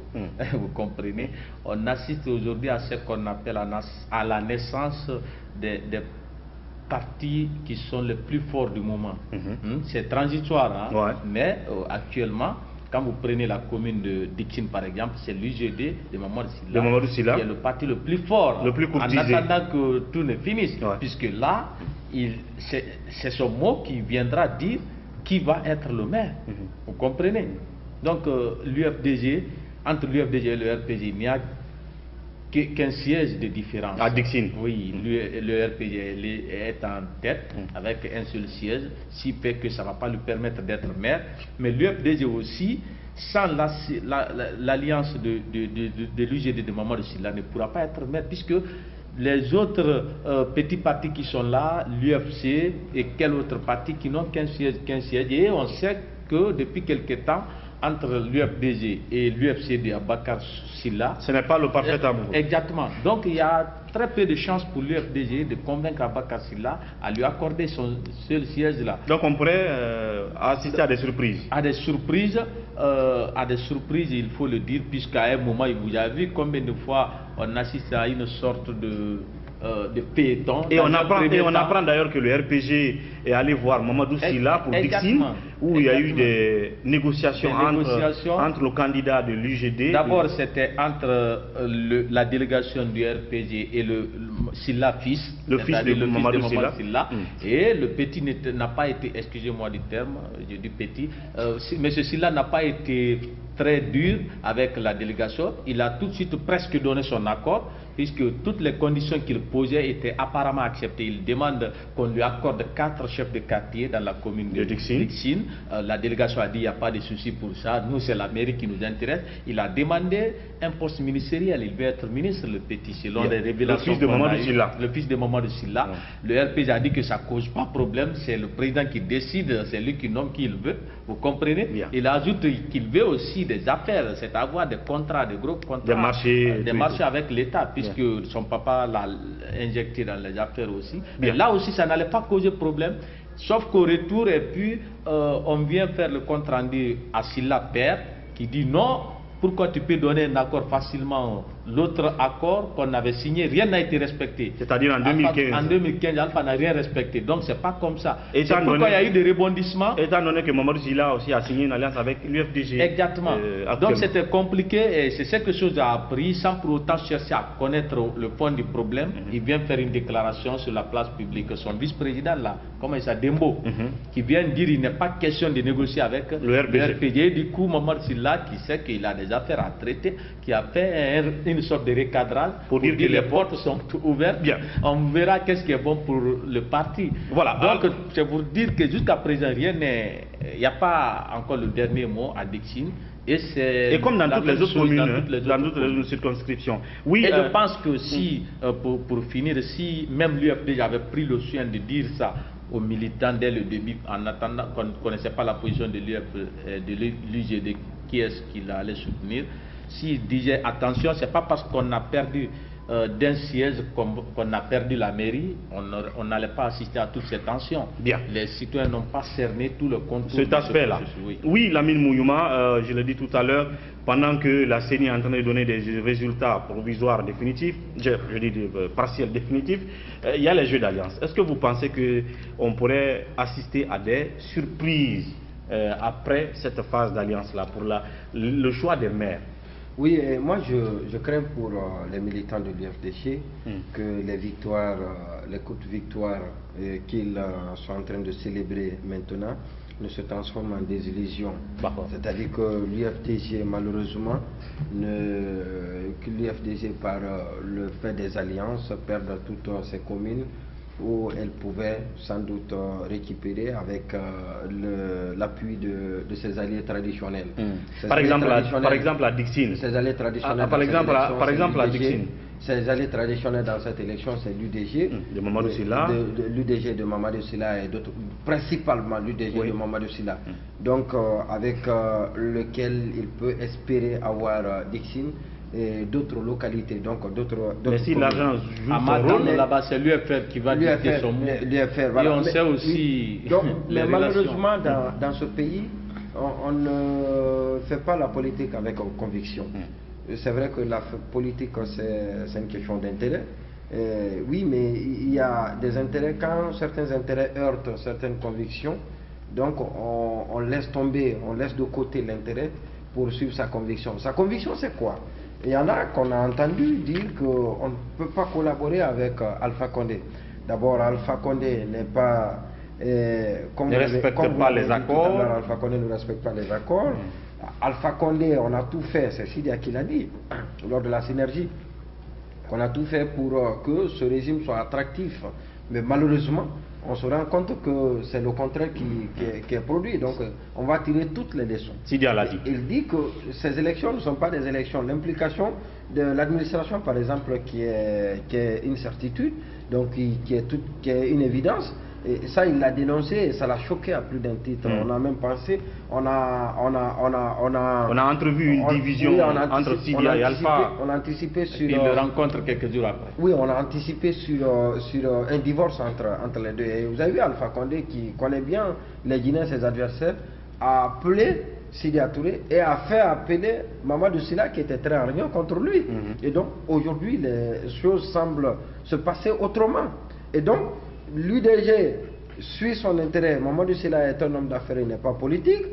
Vous comprenez? On assiste aujourd'hui à ce qu'on appelle à la naissance des partis qui sont les plus forts du moment. C'est transitoire, hein? Mais actuellement, quand vous prenez la commune de Dixine par exemple, c'est l'UGD de Mamadou Sylla qui est le parti le plus fort, le plus courtisé, en attendant que tout ne finisse. Puisque là, c'est son mot qui viendra dire qui va être le maire. Vous comprenez? Donc l'UFDG, entre l'UFDG et le RPG, il n'y a qu'un siège de différence. À Dixine. Oui, le RPG est en tête avec un seul siège, ce qui fait que ça ne va pas lui permettre d'être maire. Mais l'UFDG aussi, sans l'alliance de l'UGD de Mamadou Sylla, ne pourra pas être maire, puisque les autres petits partis qui sont là, l'UFC et quel autre parti qui n'ont qu'un siège. Et on sait que depuis quelque temps, entre l'UFDG et l'UFC de Abakar Sylla, ce n'est pas le parfait amour. Exactement. Donc il y a très peu de chances pour l'UFDG de convaincre Abakar Sylla à lui accorder son seul siège là. Donc on pourrait assister à des surprises. À des surprises, il faut le dire, puisqu'à un moment, vous avez vu combien de fois on assiste à une sorte de péton. Et on apprend d'ailleurs que le RPG est allé voir Mamadou Sylla pour Dixine, où il y a eu des négociations entre le candidat de l'UGD. D'abord, c'était entre la délégation du RPG et le Sylla fils, le fils de Mamadou Sylla. Et le petit n'a pas été, excusez-moi du terme, je dis petit, M. Sylla n'a pas été très dur avec la délégation. Il a tout de suite presque donné son accord, puisque toutes les conditions qu'il posait étaient apparemment acceptées. Il demande qu'on lui accorde 4 chefs de quartier dans la commune de Dixine. La délégation a dit il n'y a pas de souci pour ça, nous c'est la mairie qui nous intéresse. Il a demandé un poste ministériel, il veut être ministre, le petit, selon les révélations. Le fils de Mamadou Sylla. Le fils de Mamadou Sylla. Le RPG a dit que ça ne cause pas problème, c'est le président qui décide, c'est lui qui nomme qui il veut, vous comprenez? Il ajoute qu'il veut aussi des affaires, c'est avoir des contrats, des gros contrats, des marchés avec l'État, puisque son papa l'a injecté dans les affaires aussi. Mais là aussi, ça n'allait pas causer problème, sauf qu'au retour, et puis on vient faire le compte rendu à Sylla père, qui dit non, pourquoi tu peux donner un accord facilement? L'autre accord qu'on avait signé, rien n'a été respecté. C'est-à-dire en 2015. En 2015, Alpha n'a rien respecté. Donc c'est pas comme ça. C'est pourquoi il y a eu des rebondissements. Étant donné que Mamadou Sylla aussi a signé une alliance avec l'UFDG. Exactement. Donc c'était compliqué et c'est quelque chose à appris sans pour autant chercher à connaître le fond du problème. Il vient faire une déclaration sur la place publique. Son vice-président là, comment il s'appelle, Dembo, qui vient dire qu'il n'est pas question de négocier avec le RPG. Du coup, Mamadou Sylla, qui sait qu'il a des affaires à traiter, qui a fait une sorte de recadrage pour dire que les portes sont ouvertes. On verra qu'est-ce qui est bon pour le parti. Voilà. Donc c'est pour dire que jusqu'à présent rien n'est, il n'y a pas encore le dernier mot à Dixine. Et comme dans toutes les autres communes, dans toutes les circonscriptions. Oui, et je pense que si, pour finir, si même l'UFD avait pris le soin de dire ça aux militants dès le début, en attendant qu'on ne connaissait pas la position de l'UGD, qui est-ce qu'il allait soutenir, s'il disait attention, c'est pas parce qu'on a perdu d'un siège qu'on a perdu la mairie, on n'allait pas assister à toutes ces tensions. Les citoyens n'ont pas cerné tout le contour. Cet aspect-là. Oui, Lamine Mouyouma, je l'ai dit tout à l'heure, pendant que la CENI est en train de donner des résultats provisoires définitifs, je dis partiels définitifs, il y a les jeux d'alliance. Est-ce que vous pensez qu'on pourrait assister à des surprises après cette phase d'alliance-là, pour le choix des maires? Oui, et moi je crains pour les militants de l'UFDG que les victoires, les courtes victoires qu'ils sont en train de célébrer maintenant ne se transforment en désillusion. C'est-à-dire que l'UFDG, malheureusement, que l'UFDG par le fait des alliances perdent toutes ses communes où elle pouvait sans doute récupérer avec l'appui de ses alliés traditionnels. Par exemple à Dixine. Ses alliés traditionnels. Par exemple à Dixine. Ses alliés traditionnels dans cette élection, c'est l'UDG de Mamadou Sylla. L'UDG de Mamadou Sylla et d'autres, principalement l'UDG de Mamadou Sylla. Donc avec lequel il peut espérer avoir Dixine et d'autres localités, donc d'autres. Mais si l'argent joue son rôle là-bas, c'est l'UFR qui va dicter son mot. L'UFR, voilà. Et on sait aussi. Mais malheureusement, dans ce pays, on ne fait pas la politique avec conviction. C'est vrai que la politique, c'est une question d'intérêt. Oui, mais il y a des intérêts, quand certains intérêts heurtent certaines convictions, donc on laisse tomber, on laisse de côté l'intérêt pour suivre sa conviction. Sa conviction, c'est quoi? Il y en a qu'on a entendu dire qu'on ne peut pas collaborer avec Alpha Condé. D'abord, Alpha Condé n'est pas... ne respecte pas les accords. Alpha Condé ne respecte pas les accords. Alpha Condé, on a tout fait, c'est Sidia qui l'a dit, lors de la synergie, qu'on a tout fait pour que ce régime soit attractif. Mais malheureusement, on se rend compte que c'est le contraire qui est produit. Donc, on va tirer toutes les leçons. Sidia l'a dit. Il dit que ces élections ne sont pas des élections. L'implication de l'administration, par exemple, qui est une certitude, donc qui est une évidence. Et ça, il l'a dénoncé et ça l'a choqué à plus d'un titre. On a même pensé, on a entrevu une division entre Sidia et Alpha. On a anticipé sur... Ils le rencontrent quelques jours après. Oui, on a anticipé sur un divorce entre les deux. Et vous avez vu Alpha Condé, qui connaît bien les Guinéens, ses adversaires, a appelé Sidia Touré et a fait appeler Mamadou Sylla, qui était très hargneux contre lui. Et donc, aujourd'hui, les choses semblent se passer autrement. Et donc, l'UDG suit son intérêt. Mamadou Sylla est un homme d'affaires, il n'est pas politique.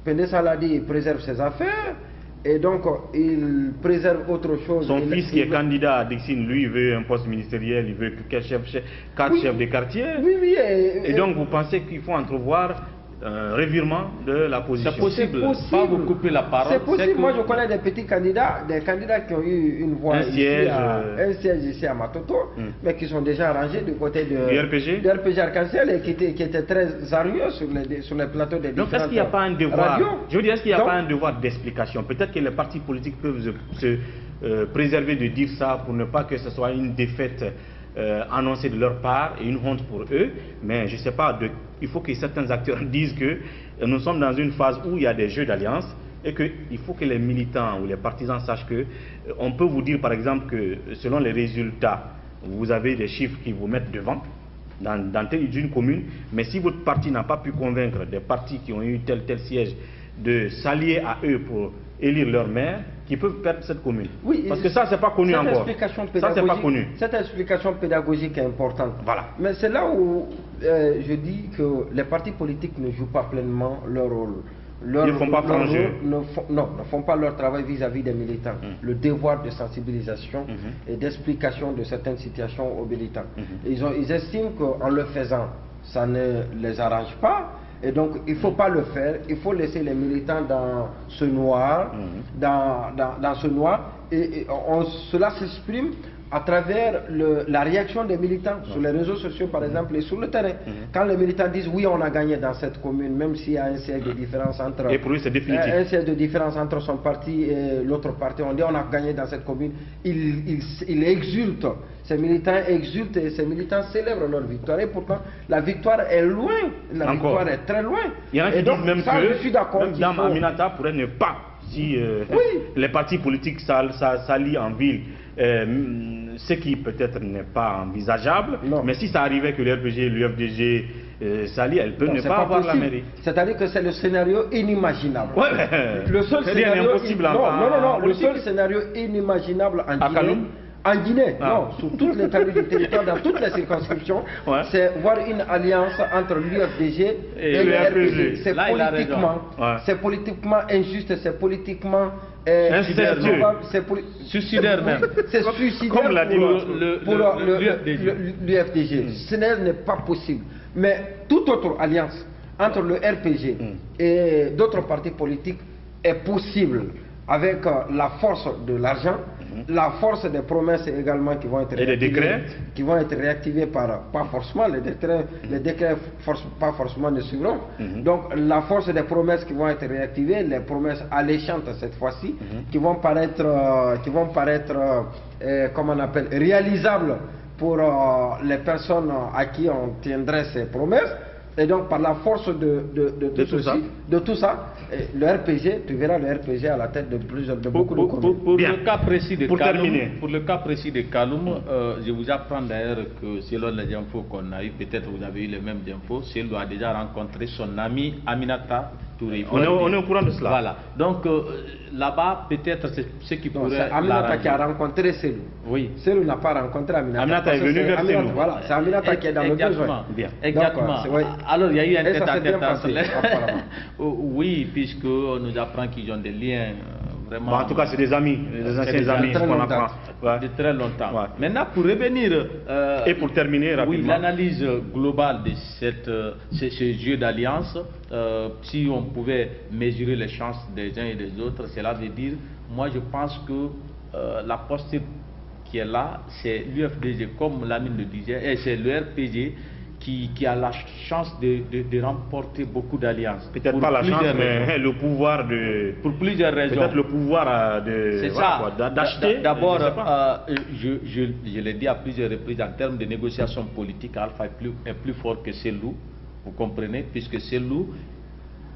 Pendé Saladi, il préserve ses affaires. Et donc, il préserve autre chose. Son fils qui est candidat à Dixine, lui, veut un poste ministériel, il veut que 4 chefs de quartier. Oui, oui. Et donc, vous pensez qu'il faut entrevoir un revirement de la position? C'est possible. Pas vous couper la parole. C'est possible. Moi, je connais des petits candidats, qui ont eu une voix, un siège ici à Matoto, mais qui sont déjà rangés du côté de RPG Arc-en-Ciel et qui étaient très hargneux sur les plateaux des différentes radios. Donc, est-ce qu'il n'y a pas un devoir, je veux dire, est-ce qu'il n'y a pas un devoir d'explication? Peut-être que les partis politiques peuvent se préserver de dire ça pour ne pas que ce soit une défaite annoncée de leur part et une honte pour eux, mais je ne sais pas, il faut que certains acteurs disent que nous sommes dans une phase où il y a des jeux d'alliance et qu'il faut que les militants ou les partisans sachent que on peut vous dire par exemple que selon les résultats, vous avez des chiffres qui vous mettent devant dans une commune, mais si votre parti n'a pas pu convaincre des partis qui ont eu tel siège de s'allier à eux pour élire leur maire, qui peuvent perdre cette commune. Oui, parce que ça, c'est pas connu encore. Ça, c'est pas connu. Cette explication pédagogique est importante. Voilà. Mais c'est là où je dis que les partis politiques ne jouent pas pleinement leur rôle. Ils ne font pas franchir. Ne font pas leur travail vis-à-vis des militants. Le devoir de sensibilisation et d'explication de certaines situations aux militants. Ils estiment qu'en le faisant, ça ne les arrange pas. Et donc, il ne faut pas le faire, il faut laisser les militants dans ce noir, dans ce noir, et cela s'exprime à travers la réaction des militants sur les réseaux sociaux, par exemple, et sur le terrain. Quand les militants disent oui, on a gagné dans cette commune, même s'il y a un siège de différence entre... Et pour lui, c'est définitif. Un siège de différence entre son parti et l'autre parti, on dit on a gagné dans cette commune, il exulte. Ces militants exultent et ces militants célèbrent leur victoire. Et pourtant, la victoire est loin. La victoire est très loin. Il y en a qui disent même ça, que je suis d'accord, même Dame Aminata pourrait ne pas, si les partis politiques s'allient en ville, ce qui peut-être n'est pas envisageable, mais si ça arrivait que l'RPG et l'UFDG s'allient, elle peut ne pas avoir la mairie. C'est-à-dire que c'est le scénario inimaginable. Le seul scénario impossible le seul scénario inimaginable en Guinée, non, sur toute l'étendue du territoire, dans toutes les circonscriptions, c'est voir une alliance entre l'UFDG et le RPG. C'est politiquement injuste, c'est politiquement suicidaire même. C'est suicidaire comme l'a dit pour l'UFDG. Ce n'est pas possible. Mais toute autre alliance entre le RPG et d'autres partis politiques est possible avec la force de l'argent, la force des promesses également qui vont être réactivées pas forcément, les décrets pas forcément ne suivront. Donc la force des promesses qui vont être réactivées, les promesses alléchantes cette fois-ci, qui vont paraître comment on appelle, réalisables pour les personnes à qui on tiendrait ces promesses. Et donc par la force de tout ça, le RPG, tu verras le RPG à la tête de beaucoup de communes. Pour le cas précis de Kaloum, je vous apprends d'ailleurs que selon les infos qu'on a eu, peut-être vous avez eu les mêmes infos, Cellou a déjà rencontré son ami Aminata Touré. On est au courant de cela. Voilà. Donc là-bas, peut-être c'est ce qui pourrait. Aminata qui a rencontré Selou. Oui. Selou n'a pas rencontré Aminata. Aminata est venue vers Selou. Voilà, c'est Aminata qui est dans le besoin. Bien. Exactement. Donc, alors il y a eu un tête-à-tête entre les. Oui, puisqu'on nous apprend qu'ils ont des liens. Vraiment, Bon, en tout cas, c'est des amis, des anciens amis qu'on apprend. De très longtemps. Ouais. Maintenant, pour revenir... et pour terminer rapidement... Oui, l'analyse globale de ce jeu d'alliance, si on pouvait mesurer les chances des uns et des autres, cela veut dire, moi je pense que la posture qui est là, c'est l'UFDG, comme Lamine le disait, et c'est le RPG qui a la chance de remporter beaucoup d'alliances. Peut-être pas la chance, mais le pouvoir de... Pour plusieurs raisons. Peut-être le pouvoir d'acheter. D'abord, je l'ai dit à plusieurs reprises, en termes de négociations politiques, Alpha est plus fort que Selou, vous comprenez, puisque Selou,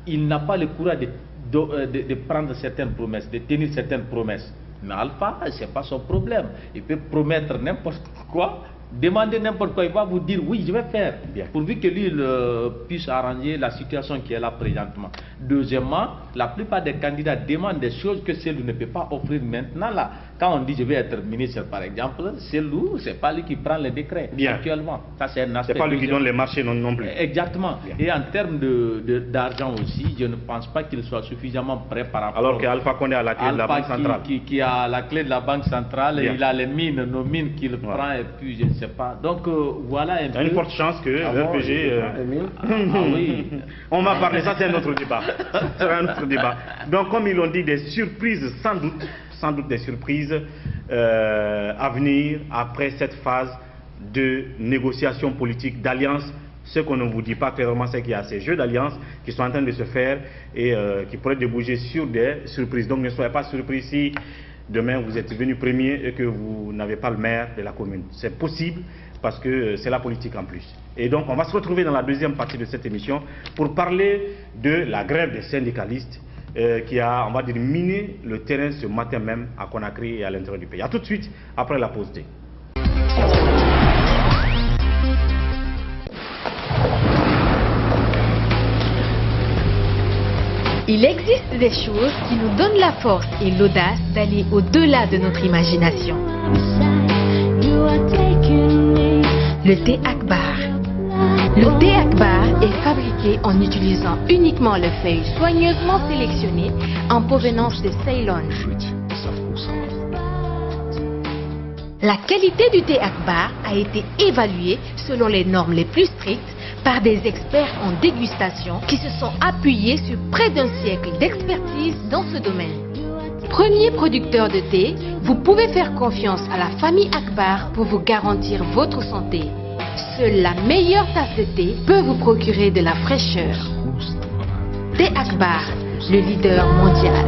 il n'a pas le courage de prendre certaines promesses, de tenir certaines promesses. Mais Alpha, ce n'est pas son problème. Il peut promettre n'importe quoi, demander n'importe quoi, il va vous dire oui, je vais faire. Bien. Pourvu que lui puisse arranger la situation qui est là présentement. Deuxièmement, la plupart des candidats demandent des choses que Selou ne peut pas offrir maintenant là. Quand on dit je vais être ministre par exemple, Selou, c'est pas lui qui prend les décrets actuellement. Ça c'est un aspect. C'est pas lui qui donne les marchés non plus. Exactement. Bien. Et en termes d'argent aussi, je ne pense pas qu'il soit suffisamment prêt par rapport. Alors qu'Alpha Condé a la clé de la Banque centrale. Qui a la clé de la Banque centrale, et il a les mines, nos mines qu'il prend et puis je ne sais pas. Donc voilà un peu. Il y a une forte chance que RPG. Oui. On va parler, ça c'est un autre débat. C'est un autre débat. Donc comme ils l'ont dit, des surprises sans doute des surprises à venir après cette phase de négociation politique, d'alliance. Ce qu'on ne vous dit pas clairement, c'est qu'il y a ces jeux d'alliance qui sont en train de se faire et qui pourraient déboucher sur des surprises. Donc ne soyez pas surpris si demain vous êtes venu premier et que vous n'avez pas le maire de la commune. C'est possible parce que c'est la politique en plus. Et donc on va se retrouver dans la deuxième partie de cette émission pour parler de la grève des syndicalistes qui a, on va dire, miné le terrain ce matin même à Conakry et à l'intérieur du pays. A tout de suite après la pause D. Il existe des choses qui nous donnent la force et l'audace d'aller au-delà de notre imagination. Le thé Akbar. Le thé Akbar est fabriqué en utilisant uniquement les feuilles soigneusement sélectionnées en provenance de Ceylon. La qualité du thé Akbar a été évaluée selon les normes les plus strictes par des experts en dégustation qui se sont appuyés sur près d'un siècle d'expertise dans ce domaine. Premier producteur de thé, vous pouvez faire confiance à la famille Akbar pour vous garantir votre santé. Seule la meilleure tasse de thé peut vous procurer de la fraîcheur. Thé Akbar, le leader mondial.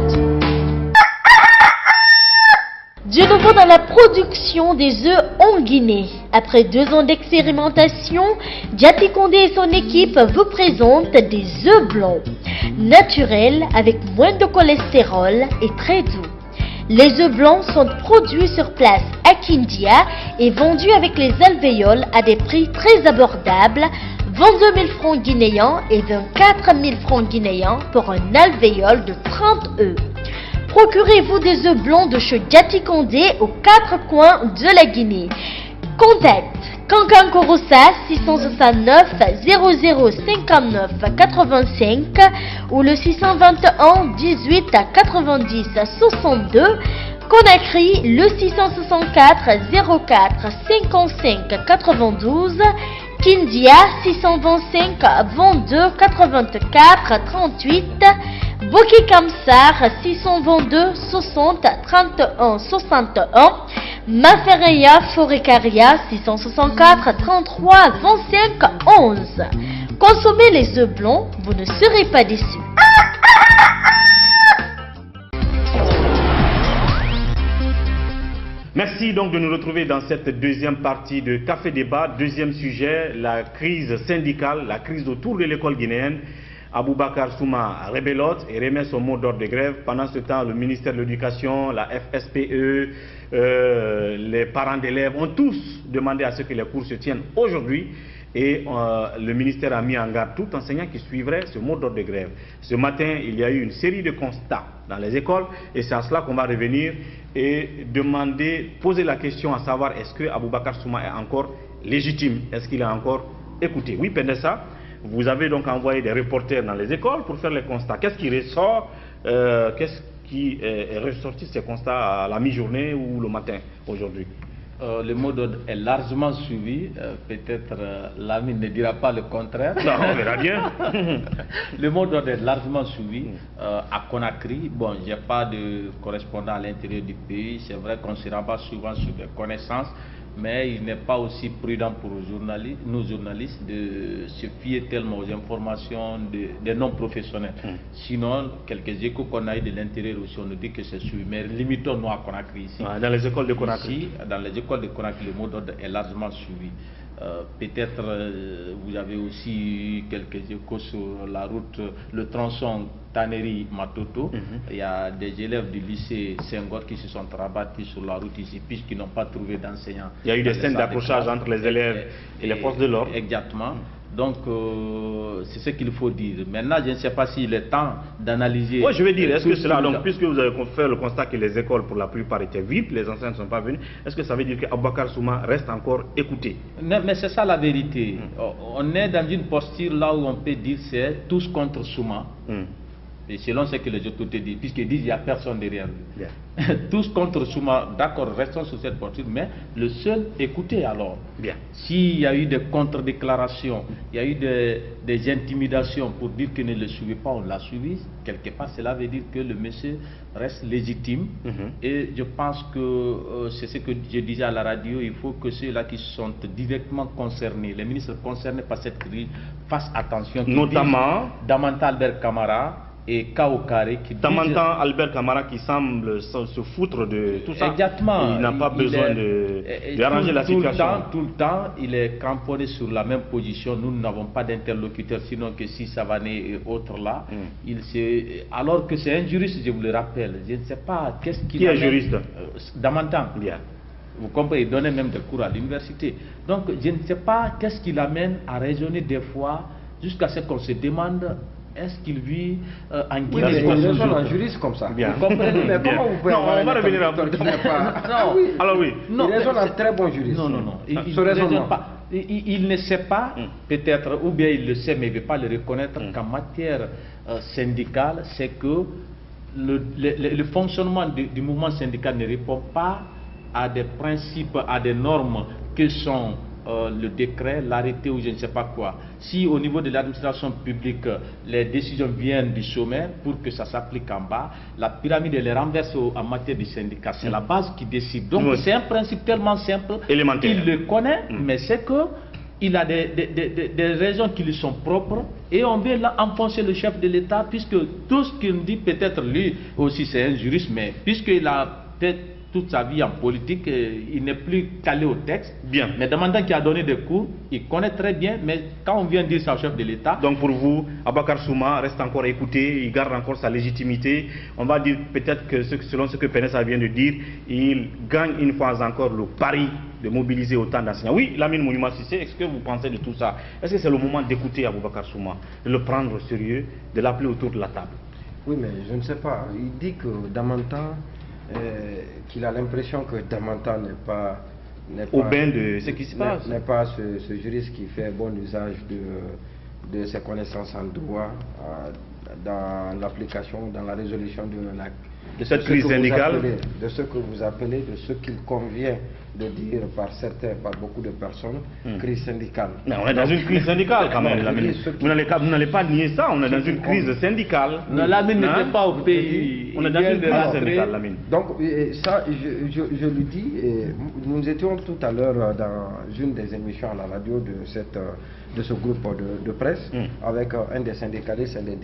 De nouveau dans la production des œufs en Guinée. Après 2 ans d'expérimentation, Diaty Condé et son équipe vous présentent des œufs blancs, naturels avec moins de cholestérol et très doux. Les œufs blancs sont produits sur place à Kindia et vendus avec les alvéoles à des prix très abordables, 22 000 francs guinéens et 24 000 francs guinéens pour un alvéole de 30 œufs. Procurez-vous des œufs blancs de chez Diaty Condé aux 4 coins de la Guinée. Contact Kankan Korossa 669 00 59 85 ou le 621 18 90 62. Conakry le 664 04 55 92. Kindia 625 22 84 38. Boki Kamsar 622 60 31 61. Mafereya Forecaria 664 33 25 11. Consommez les œufs blancs, vous ne serez pas déçus. Merci donc de nous retrouver dans cette deuxième partie de Café Débat. Deuxième sujet, la crise syndicale, la crise autour de l'école guinéenne. Aboubacar Souma rébellote et remet son mot d'ordre de grève. Pendant ce temps, le ministère de l'Éducation, la FSPE, les parents d'élèves ont tous demandé à ce que les cours se tiennent aujourd'hui. et le ministère a mis en garde tout enseignant qui suivrait ce mot d'ordre de grève. Ce matin, il y a eu une série de constats dans les écoles et c'est à cela qu'on va revenir et poser la question à savoir est-ce que Aboubacar Souma est encore légitime, est-ce qu'il est encore écouté. Oui, Pendessa, vous avez donc envoyé des reporters dans les écoles pour faire les constats. Qu'est-ce qui ressort, qu'est-ce qui est ressorti de ces constats à la mi-journée ou le matin aujourd'hui? Le mot d'ordre est largement suivi. Peut-être Lamine ne dira pas le contraire. Non, on verra bien. Le mot d'ordre est largement suivi. À Conakry, bon, je n'ai pas de correspondant à l'intérieur du pays. C'est vrai qu'on ne se rend pas souvent sur des connaissances, mais il n'est pas aussi prudent pour nous journalistes de se fier tellement aux informations des non-professionnels. Sinon, quelques échos qu'on a eu de l'intérieur aussi, on nous dit que c'est suivi. Mais limitons-nous à Conakry ici. Dans les écoles de Conakry. Ici, dans les écoles de Conakry, le mot d'ordre est largement suivi. Peut-être vous avez aussi quelques échos sur la route, le tronçon Taneri-Matoto. Il y a des élèves du lycée Senghor qui se sont rabattus sur la route ici puisqu'ils n'ont pas trouvé d'enseignants. Il y a eu des scènes d'approchage entre les élèves et les forces de l'ordre. Exactement. Donc, c'est ce qu'il faut dire. Maintenant, je ne sais pas s'il est temps d'analyser. Oui, je vais dire, est-ce que cela, donc, puisque vous avez fait le constat que les écoles, pour la plupart, étaient vides, les enseignants ne sont pas venus, est-ce que ça veut dire qu'Aboubacar Souma reste encore écouté? Mais c'est ça la vérité. On est dans une posture là où on peut dire c'est tous contre Souma. Et selon ce que les autorités disent, puisqu'ils disent qu'il n'y a personne derrière lui. Tous contre Souma, d'accord, restons sur cette posture, mais le seul, écoutez alors. S'il y a eu des contre-déclarations, il y a eu des intimidations pour dire qu'il ne le suivait pas, on l'a suivi, quelque part, cela veut dire que le monsieur reste légitime. Et je pense que c'est ce que je disais à la radio, il faut que ceux-là qui sont directement concernés, les ministres concernés par cette crise, fassent attention. Notamment Damanta Albert Camara et Kaokare qui Damanta Albert Camara qui semble se foutre de tout ça. Exactement. Il n'a pas besoin d'arranger la situation. Tout le temps, il est cramponné sur la même position. Nous n'avons pas d'interlocuteur, sinon que si Savané et autres là. Alors que c'est un juriste, je vous le rappelle. Je ne sais pas qu'est-ce qu'il Qui est juriste? Damanta. Vous comprenez, il donnait même des cours à l'université. Donc, je ne sais pas qu'est-ce qui l'amène à raisonner des fois, jusqu'à ce qu'on se demande est-ce qu'il vit en Guinée? Oui, mais il raisonne en juriste comme ça. Vous comprenez? Mais comment vous pouvez on va revenir à vous. Alors oui. Il raisonne en très bon juriste. Non. Il ne sait pas, peut-être, ou bien il le sait, mais il ne veut pas le reconnaître, qu'en matière syndicale, c'est que le fonctionnement du mouvement syndical ne répond pas à des principes, à des normes que sont le décret, l'arrêté ou je ne sais pas quoi. Si au niveau de l'administration publique, les décisions viennent du sommet pour que ça s'applique en bas, la pyramide elle est renversée en matière du syndicat. C'est la base qui décide. Donc c'est un principe tellement simple, élémentaire. Il le connaît, mais c'est que il a des raisons qui lui sont propres et on veut là enfoncer le chef de l'État puisque tout ce qu'il dit, peut-être lui aussi c'est un juriste, mais puisqu'il a peut-être toute sa vie en politique, il n'est plus calé au texte. Mais demandant qui a donné des cours, il connaît très bien, mais quand on vient dire ça au chef de l'État... Donc pour vous, Aboubacar Souma reste encore écouté, il garde encore sa légitimité. On va dire peut-être que selon ce que Pendessa vient de dire, il gagne une fois encore le pari de mobiliser autant d'enseignants. Oui, Lamine Mounima Sissé, est-ce que vous pensez de tout ça? Est-ce que c'est le moment d'écouter Aboubacar Souma, de le prendre au sérieux, de l'appeler autour de la table? Oui, mais je ne sais pas. Il dit que Damanta... qu'il a l'impression que Damanta n'est pas au bain de ce qui se passe, n'est pas ce juriste qui fait bon usage de ses connaissances en droit dans l'application, dans la résolution de cette crise syndicale, de ce que vous appelez, de ce qu'il convient de dire par certains, par beaucoup de personnes, crise syndicale. Mais on est dans une crise syndicale quand même. Vous n'allez pas nier ça, on est dans une crise syndicale. Lamine n'était pas au pays. On est dans une crise syndicale, Lamine. Donc ça, je le dis, nous étions tout à l'heure dans une des émissions à la radio de ce groupe de presse, avec un des syndicalistes et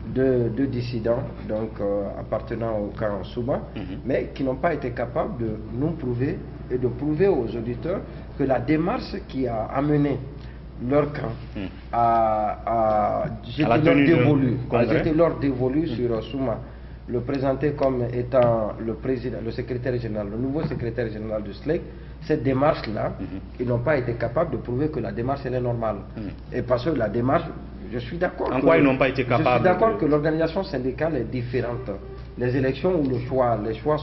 deux dissidents donc appartenant au camp Souma, mais qui n'ont pas été capables de nous prouver et de prouver aux auditeurs que la démarche qui a amené leur camp à jeter leur dévolu sur Souma le présenter comme étant le secrétaire général, le nouveau secrétaire général du SLEC, cette démarche-là, ils n'ont pas été capables de prouver que la démarche elle est normale. Et parce que la démarche, je suis d'accord. En quoi ils n'ont pas été capables? Je suis d'accord que l'organisation syndicale est différente. Les élections où les choix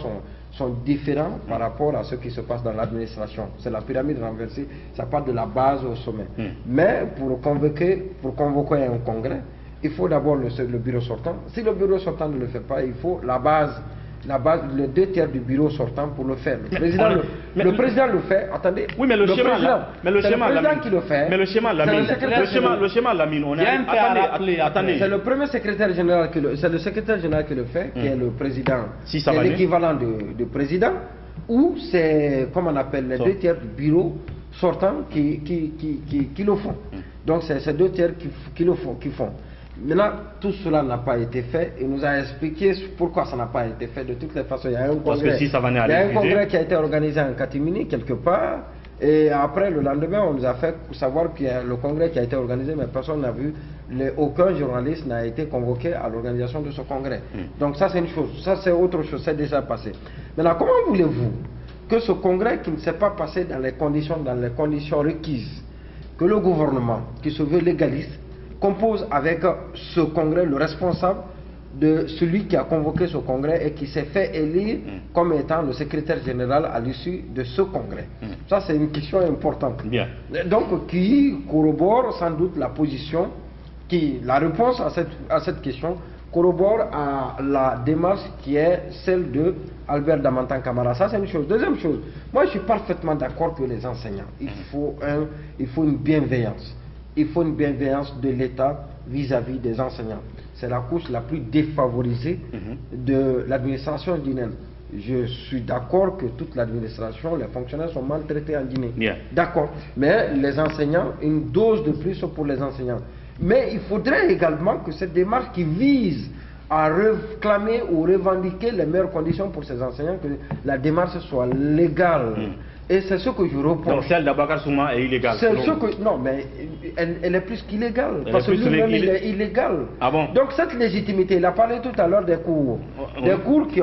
sont différents par rapport à ce qui se passe dans l'administration. C'est la pyramide renversée, ça part de la base au sommet. Mais pour convoquer un congrès, il faut d'abord le bureau sortant. Si le bureau sortant ne le fait pas, il faut la base, les 2/3 du bureau sortant pour le faire. Le président le fait, attendez. Oui, mais le schéma qui le fait. Mais le schéma Lamine, on est. Attendez. C'est le premier secrétaire général c'est le secrétaire général qui le fait, qui est le président. Si ça va, l'équivalent du président, ou c'est, comme on appelle, les 2/3 du bureau sortant qui le font. Donc c'est ces 2/3 qui font. Maintenant, tout cela n'a pas été fait. Il nous a expliqué pourquoi ça n'a pas été fait. De toutes les façons, il y a un congrès qui a été organisé en catimini quelque part. Et après, le lendemain, on nous a fait savoir qu'il y a le congrès qui a été organisé, mais personne n'a vu. Aucun journaliste n'a été convoqué à l'organisation de ce congrès. Donc ça, c'est une chose. Ça, c'est autre chose. C'est déjà passé. Maintenant, comment voulez-vous que ce congrès qui ne s'est pas passé dans les conditions requises, que le gouvernement, qui se veut légaliste, compose avec ce congrès le responsable de celui qui a convoqué ce congrès et qui s'est fait élire comme étant le secrétaire général à l'issue de ce congrès. Ça, c'est une question importante. Bien. Donc, qui corrobore sans doute la position, la réponse à cette question corrobore à la démarche qui est celle de Albert Damantan Camara. Ça, c'est une chose. Deuxième chose, moi, je suis parfaitement d'accord que les enseignants, il faut une bienveillance. Il faut une bienveillance de l'État vis-à-vis des enseignants. C'est la couche la plus défavorisée de l'administration guinéenne. Je suis d'accord que toute l'administration, les fonctionnaires sont maltraités en Guinée. D'accord. Mais les enseignants, une dose de plus pour les enseignants. Mais il faudrait également que cette démarche qui vise à réclamer ou revendiquer les meilleures conditions pour ces enseignants, que la démarche soit légale. Et c'est ce que je reproche. Donc celle d'Abakar Souma est illégale. Non, mais elle est plus qu'illégale. Parce que lui-même, il est illégal. Ah bon? Donc cette légitimité, il a parlé tout à l'heure des cours. Des cours qui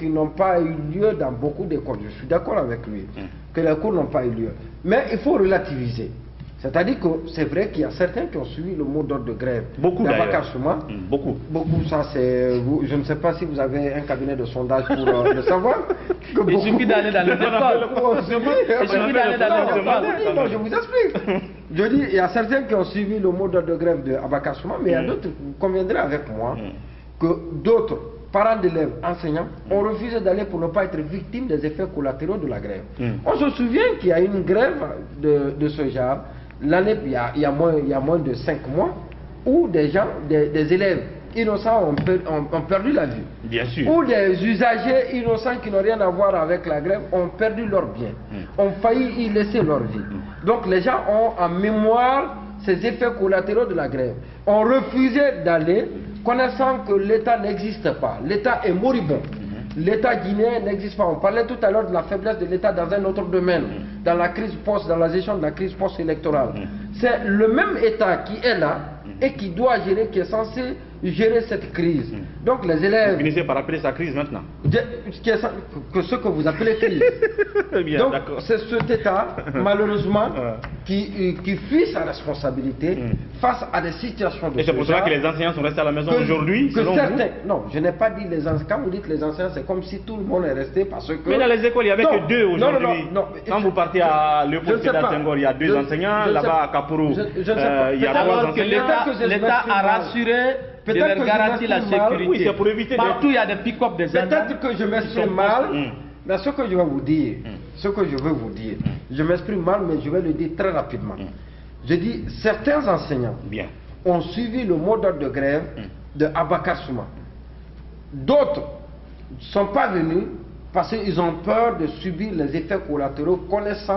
n'ont pas eu lieu dans beaucoup d'écoles. Je suis d'accord avec lui que les cours n'ont pas eu lieu. Mais il faut relativiser. C'est-à-dire que c'est vrai qu'il y a certains qui ont suivi le mot d'ordre de grève. Beaucoup d'ailleurs. Beaucoup, ça c'est... Je ne sais pas si vous avez un cabinet de sondage pour le savoir. Il suffit d'aller dans le départ. Je vous explique. Je dis, il y a certains qui ont suivi le mot d'ordre de grève de Abakar Souma, mais il y a d'autres, vous conviendrez avec moi, que d'autres parents d'élèves, enseignants, ont refusé d'aller pour ne pas être victimes des effets collatéraux de la grève. On se souvient qu'il y a une grève de ce genre. L'année, il y a moins de 5 mois, où des élèves innocents ont perdu la vie. Bien sûr. Où des usagers innocents qui n'ont rien à voir avec la grève ont perdu leurs biens, ont failli y laisser leur vie. Donc les gens ont en mémoire ces effets collatéraux de la grève. Ont refusé d'aller, connaissant que l'État n'existe pas. L'État est moribond. L'État guinéen n'existe pas. On parlait tout à l'heure de la faiblesse de l'État dans un autre domaine, dans la gestion de la crise post-électorale. C'est le même État qui est là et qui doit gérer, qui est censé gérer cette crise. Donc les élèves... Vous finissez par appeler ça crise maintenant. Ce que vous appelez crise. Donc c'est cet État, malheureusement, qui fuit sa responsabilité face à des situations de... Et c'est pour cela que les enseignants sont restés à la maison aujourd'hui, selon vous? Non, je n'ai pas dit les enseignants. Quand vous dites les enseignants, c'est comme si tout le monde est resté parce que... Mais dans les écoles, il n'y avait que 2 aujourd'hui. Quand vous partez à Léopold Sédar Senghor, il y a 2 enseignants. Là-bas à Kaporo, il y a 3 enseignants. L'État a rassuré de leur garantir la sécurité. Oui, c'est pour éviter... Partout, il y a des pick-up des agents. Peut-être que je m'exprime mal, mais ce que je vais vous dire, je m'exprime mal, mais je vais le dire très rapidement. Je dis, certains enseignants ont suivi le mot d'ordre de grève de Abakar Souma. D'autres ne sont pas venus parce qu'ils ont peur de subir les effets collatéraux,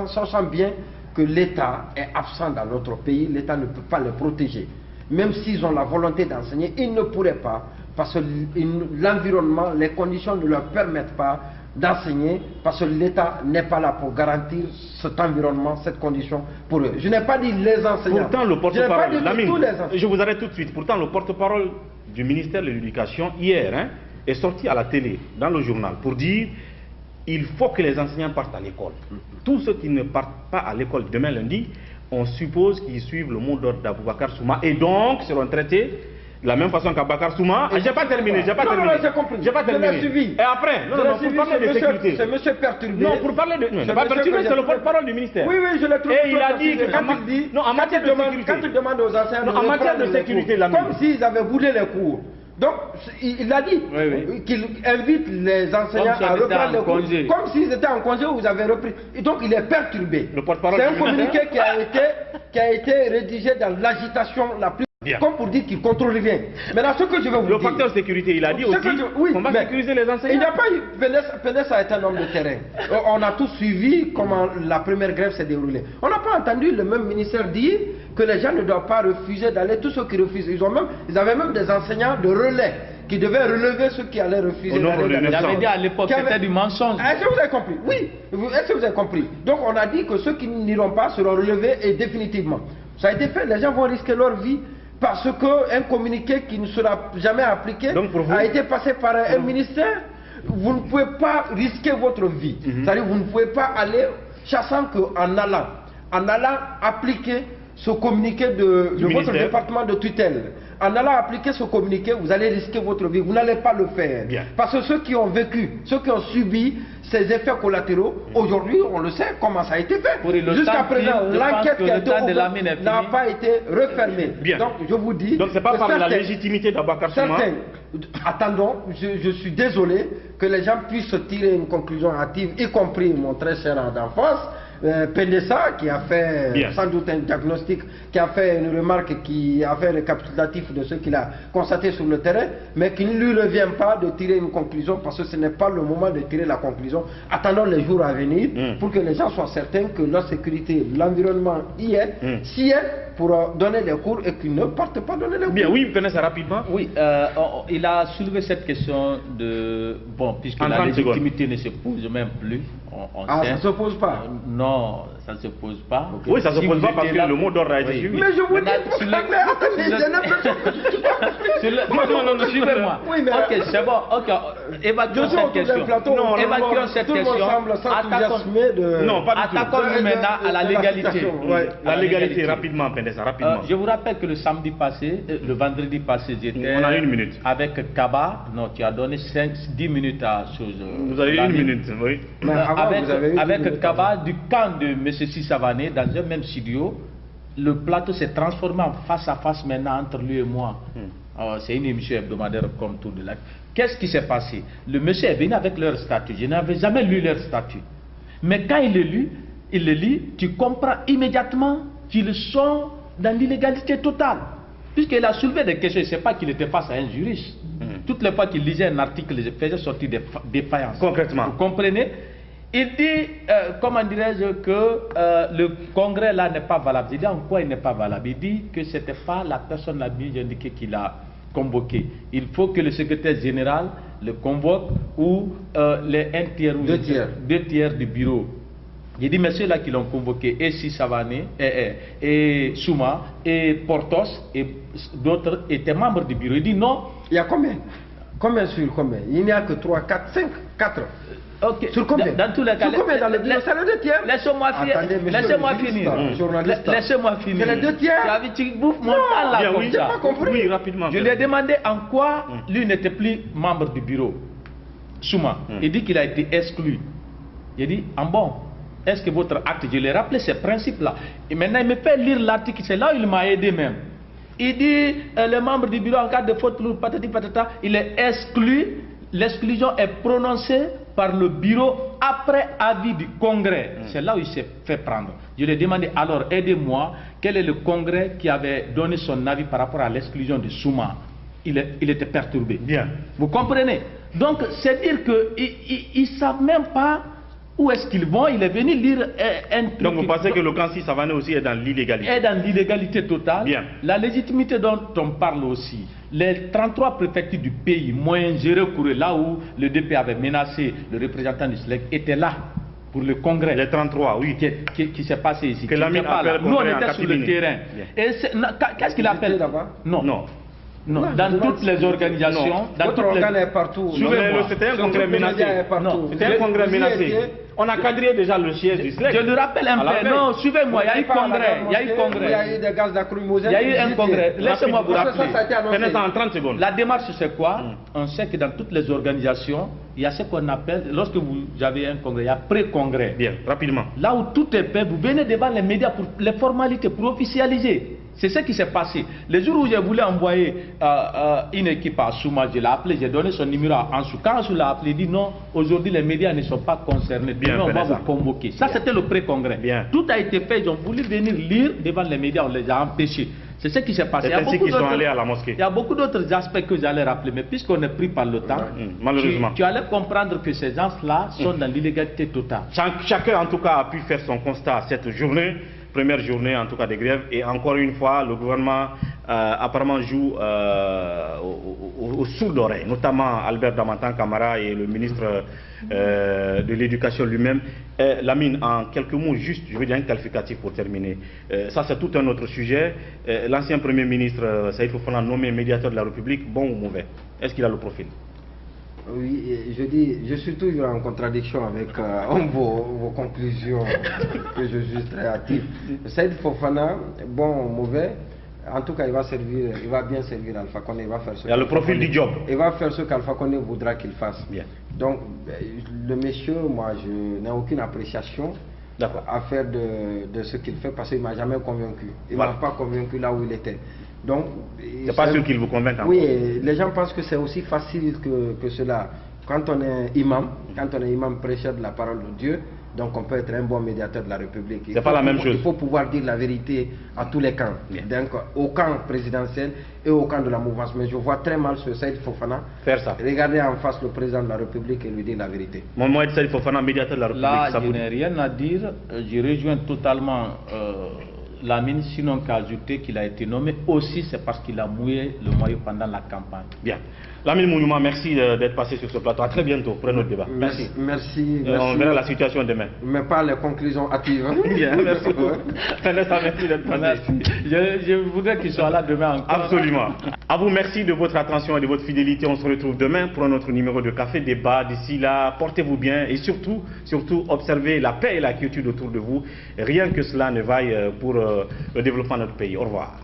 sachant bien que l'État est absent dans notre pays, l'État ne peut pas les protéger. Même s'ils ont la volonté d'enseigner, ils ne pourraient pas, parce que l'environnement, les conditions ne leur permettent pas d'enseigner, parce que l'État n'est pas là pour garantir cet environnement, cette condition pour eux. Je n'ai pas dit les enseignants. Pourtant, le porte-parole, je vous arrête tout de suite, pourtant le porte-parole du ministère de l'Éducation, hier, est sorti à la télé, dans le journal, pour dire il faut que les enseignants partent à l'école. Tous ceux qui ne partent pas à l'école demain lundi, on suppose qu'ils suivent le mot d'ordre d'Aboubacar Souma et donc seront traités de la même façon qu'Aboubacar Souma. J'ai pas terminé, j'ai pas terminé. J'ai pas terminé. Et après, pour parler de sécurité. C'est monsieur perturbé. Non, pour parler de. C'est pas perturbé, c'est le porte-parole du ministère. Oui, je l'ai trouvé. Et il a dit que en matière de sécurité. Quand il demande aux enseignants en matière de sécurité, comme s'ils avaient boudé les cours. Donc, il a dit qu'il invite les enseignants à reprendre les cours. Comme s'ils étaient en congé, vous avez repris. Et donc, il est perturbé. C'est un communiqué qui a été rédigé dans l'agitation la plus... Bien. Comme pour dire qu'il contrôle rien. Maintenant, ce que je veux vous dire... Le facteur sécurité, il a dit aussi qu'on va sécuriser les enseignants. Il n'y a pas eu... Pénès a été un homme de terrain. On a tous suivi comment la première grève s'est déroulée. On n'a pas entendu le même ministère dire que les gens ne doivent pas refuser d'aller. Tous ceux qui refusent, ils avaient même des enseignants de relais qui devaient relever ceux qui allaient refuser d'aller. Il avait dit à l'époque que c'était du mensonge. Est-ce que vous avez compris? Oui. Est-ce que vous avez compris? Donc on a dit que ceux qui n'iront pas seront relevés et définitivement. Ça a été fait. Les gens vont risquer leur vie. Parce qu'un communiqué qui ne sera jamais appliqué a été passé par un ministère. Vous ne pouvez pas risquer votre vie. C'est-à-dire vous ne pouvez pas aller, sachant qu'en allant appliquer ce communiqué de votre département de tutelle, en allant appliquer ce communiqué, vous allez risquer votre vie. Vous n'allez pas le faire. Bien. Parce que ceux qui ont vécu, ceux qui ont subi ces effets collatéraux, aujourd'hui, on le sait comment ça a été fait. Jusqu'à présent, l'enquête qui a été ouverte n'a pas été refermée. Bien. Donc, je vous dis... Donc, ce n'est pas par la légitimité d'Aboubacar Souma. Attendons, je suis désolé que les gens puissent tirer une conclusion hâtive, y compris mon très cher d'enfance, Pendessa, qui a fait sans doute un diagnostic, qui a fait une remarque, qui a fait un récapitulatif de ce qu'il a constaté sur le terrain, mais qu'il ne lui revient pas de tirer une conclusion, parce que ce n'est pas le moment de tirer la conclusion. Attendons les jours à venir pour que les gens soient certains que la sécurité, l'environnement y est, s'y est, pour donner les cours et qu'ils ne partent pas donner les cours. Bien, oui, Pendessa, rapidement. Oui, il a soulevé cette question de... Bon, puisque la légitimité ne se pose même plus. Ça ne se pose pas? Non, ça ne se pose pas. Okay. Oui, ça ne se pose pas parce que le mot d'ordre a été suivi. Mais je vous dis, non, suivez-moi. Oui, mais... Ok, c'est bon, ok, évacuons cette question. Évacuons cette question. Attaquons-nous maintenant à la légalité. La légalité, rapidement, Pendessa, rapidement. Je vous rappelle que le samedi passé, le vendredi passé, j'étais... On a 1 minute. Avec Kaba. Non, tu as donné 10 minutes à chose. Vous avez 1 minute, oui. Avec Kaba du camp de M. Sissavané dans un même studio, le plateau s'est transformé en face à face maintenant entre lui et moi. C'est une émission hebdomadaire comme tout de là. Qu'est-ce qui s'est passé? Le monsieur est venu avec leur statut. Je n'avais jamais lu leur statut. Mais quand il le lit, tu comprends immédiatement qu'ils sont dans l'illégalité totale. Puisqu'il a soulevé des questions, il ne sait pas qu'il était face à un juriste. Toutes les fois qu'il lisait un article, il faisait sortir des défaillances. Concrètement. Vous comprenez? Il dit, comment dirais-je, que le congrès là n'est pas valable. Il dit en quoi il n'est pas valable? Il dit que ce n'était pas la personne la mieux indiquée qu'il a convoqué. Il faut que le secrétaire général le convoque ou les 2 tiers du bureau. Il dit, messieurs là qui l'ont convoqué, et Sissavané, et Souma, et Portos, et d'autres étaient membres du bureau. Il dit non. Il y a combien? Combien sur combien? Il n'y a que 3, 4, 5, 4. Ok. Sur combien? Dans tous les cas, sur combien dans le bureau? C'est les 2 tiers. Laissez-moi finir. Laissez-moi finir. C'est les 2 tiers. Tu bouffes mon temps là comme ça. Pas compris. Oui, rapidement. Je lui ai demandé en quoi lui n'était plus membre du bureau. Souma. Il dit qu'il a été exclu. Il dit, en bon, est-ce que votre acte, je l'ai rappelé ces principes-là. Et maintenant, il me fait lire l'article, c'est là où il m'a aidé même. Il dit, le membre du bureau en cas de faute lourde, patati patata, il est exclu. L'exclusion est prononcée par le bureau après avis du congrès. C'est là où il s'est fait prendre. Je lui ai demandé, alors aidez-moi, quel est le congrès qui avait donné son avis par rapport à l'exclusion de Souma? Il était perturbé. Bien. Vous comprenez? Donc, c'est dire qu'ils ne savent même pas où est-ce qu'ils vont. Il est venu lire un truc. Donc vous pensez que le camp Sissavané aussi est dans l'illégalité? Est dans l'illégalité totale. Bien. La légitimité dont on parle aussi. Les 33 préfectures du pays, moins gérées là où le DP avait menacé le représentant du SLEC, étaient là pour le congrès. Les 33, oui. Qui s'est passé ici. Que Lamine appelle nous, on était sur le terrain. Qu'est-ce qu'il appelle? là-bas? Non. Non, dans toutes les organisations, dans votre organe est partout. C'était un congrès menacé. C'était un congrès menacé. On a cadré déjà le siège du SLEC. Je le rappelle un peu. Non, suivez-moi, il y a eu congrès. Il y a eu congrès. Il y a eu des gaz lacrymogènes. Il y a eu un congrès. Laissez-moi vous rappeler. Prenez ça en 30 secondes. La démarche, c'est quoi? On sait que dans toutes les organisations, il y a ce qu'on appelle, lorsque vous avez un congrès, il y a pré-congrès. Bien, rapidement. Là où tout est fait, vous venez devant les médias pour les formalités, pour officialiser. C'est ce qui s'est passé. Les jours où je voulais envoyer une équipe à Souma, je l'ai appelé, j'ai donné son numéro à Ansou. Quand Ansou l'a appelé, il dit non, aujourd'hui les médias ne sont pas concernés. Bien, on va vous convoquer. Ça, c'était le pré-congrès. Tout a été fait, ils ont voulu venir lire devant les médias, on les a empêchés. C'est ce qui s'est passé. C'est ainsi qu'ils sont allés à la mosquée. Il y a beaucoup d'autres aspects que j'allais rappeler, mais puisqu'on est pris par le temps, malheureusement, tu allais comprendre que ces gens-là sont dans l'illégalité totale. Chacun, en tout cas, a pu faire son constat cette journée. Première journée en tout cas des grèves, et encore une fois le gouvernement apparemment joue au sourd d'oreille, notamment Albert Damantan Camara et le ministre de l'éducation lui-même. Lamine, en quelques mots juste, je veux dire un qualificatif pour terminer, ça c'est tout un autre sujet. L'ancien premier ministre Saïd Fofana nommé médiateur de la République, bon ou mauvais? Est-ce qu'il a le profil? Oui, je suis toujours en contradiction avec vos conclusions que je juge très hâtives. Saïd Fofana, bon ou mauvais, en tout cas il va bien servir Alpha Condé. Il va faire ce il a le profil du job. Il va faire ce qu'Alpha Condé voudra qu'il fasse. Bien. Donc le monsieur, moi je n'ai aucune appréciation à faire de ce qu'il fait parce qu'il ne m'a jamais convaincu. Il ne m'a pas convaincu là où il était. Donc, c'est pas sûr qu'il vous convainque encore. Oui, les gens pensent que c'est aussi facile que cela. Quand on est imam, prêcheur de la parole de Dieu, donc on peut être un bon médiateur de la République. C'est pas la même chose. Il faut pouvoir dire la vérité à tous les camps. Donc, au camp présidentiel et au camp de la mouvance. Mais je vois très mal ce Saïd Fofana faire ça. Regarder en face le président de la République et lui dire la vérité. Moi, Saïd Fofana, médiateur de la République, là, je n'ai rien à dire. Je rejoins totalement Lamine, sinon qu'à ajouter qu'il a été nommé aussi, c'est parce qu'il a mouillé le maillot pendant la campagne. Bien. Lamine Mouyouma, merci d'être passé sur ce plateau. À très bientôt pour un autre débat. Merci. On verra la situation demain. Mais pas les conclusions hâtives. Bien, merci beaucoup. Merci d'être passé. Je voudrais qu'il soit là demain encore. Absolument. À vous, merci de votre attention et de votre fidélité. On se retrouve demain pour un autre numéro de Café Débat. D'ici là, portez-vous bien et surtout, observez la paix et la quiétude autour de vous. Rien que cela ne vaille pour le développement de notre pays. Au revoir.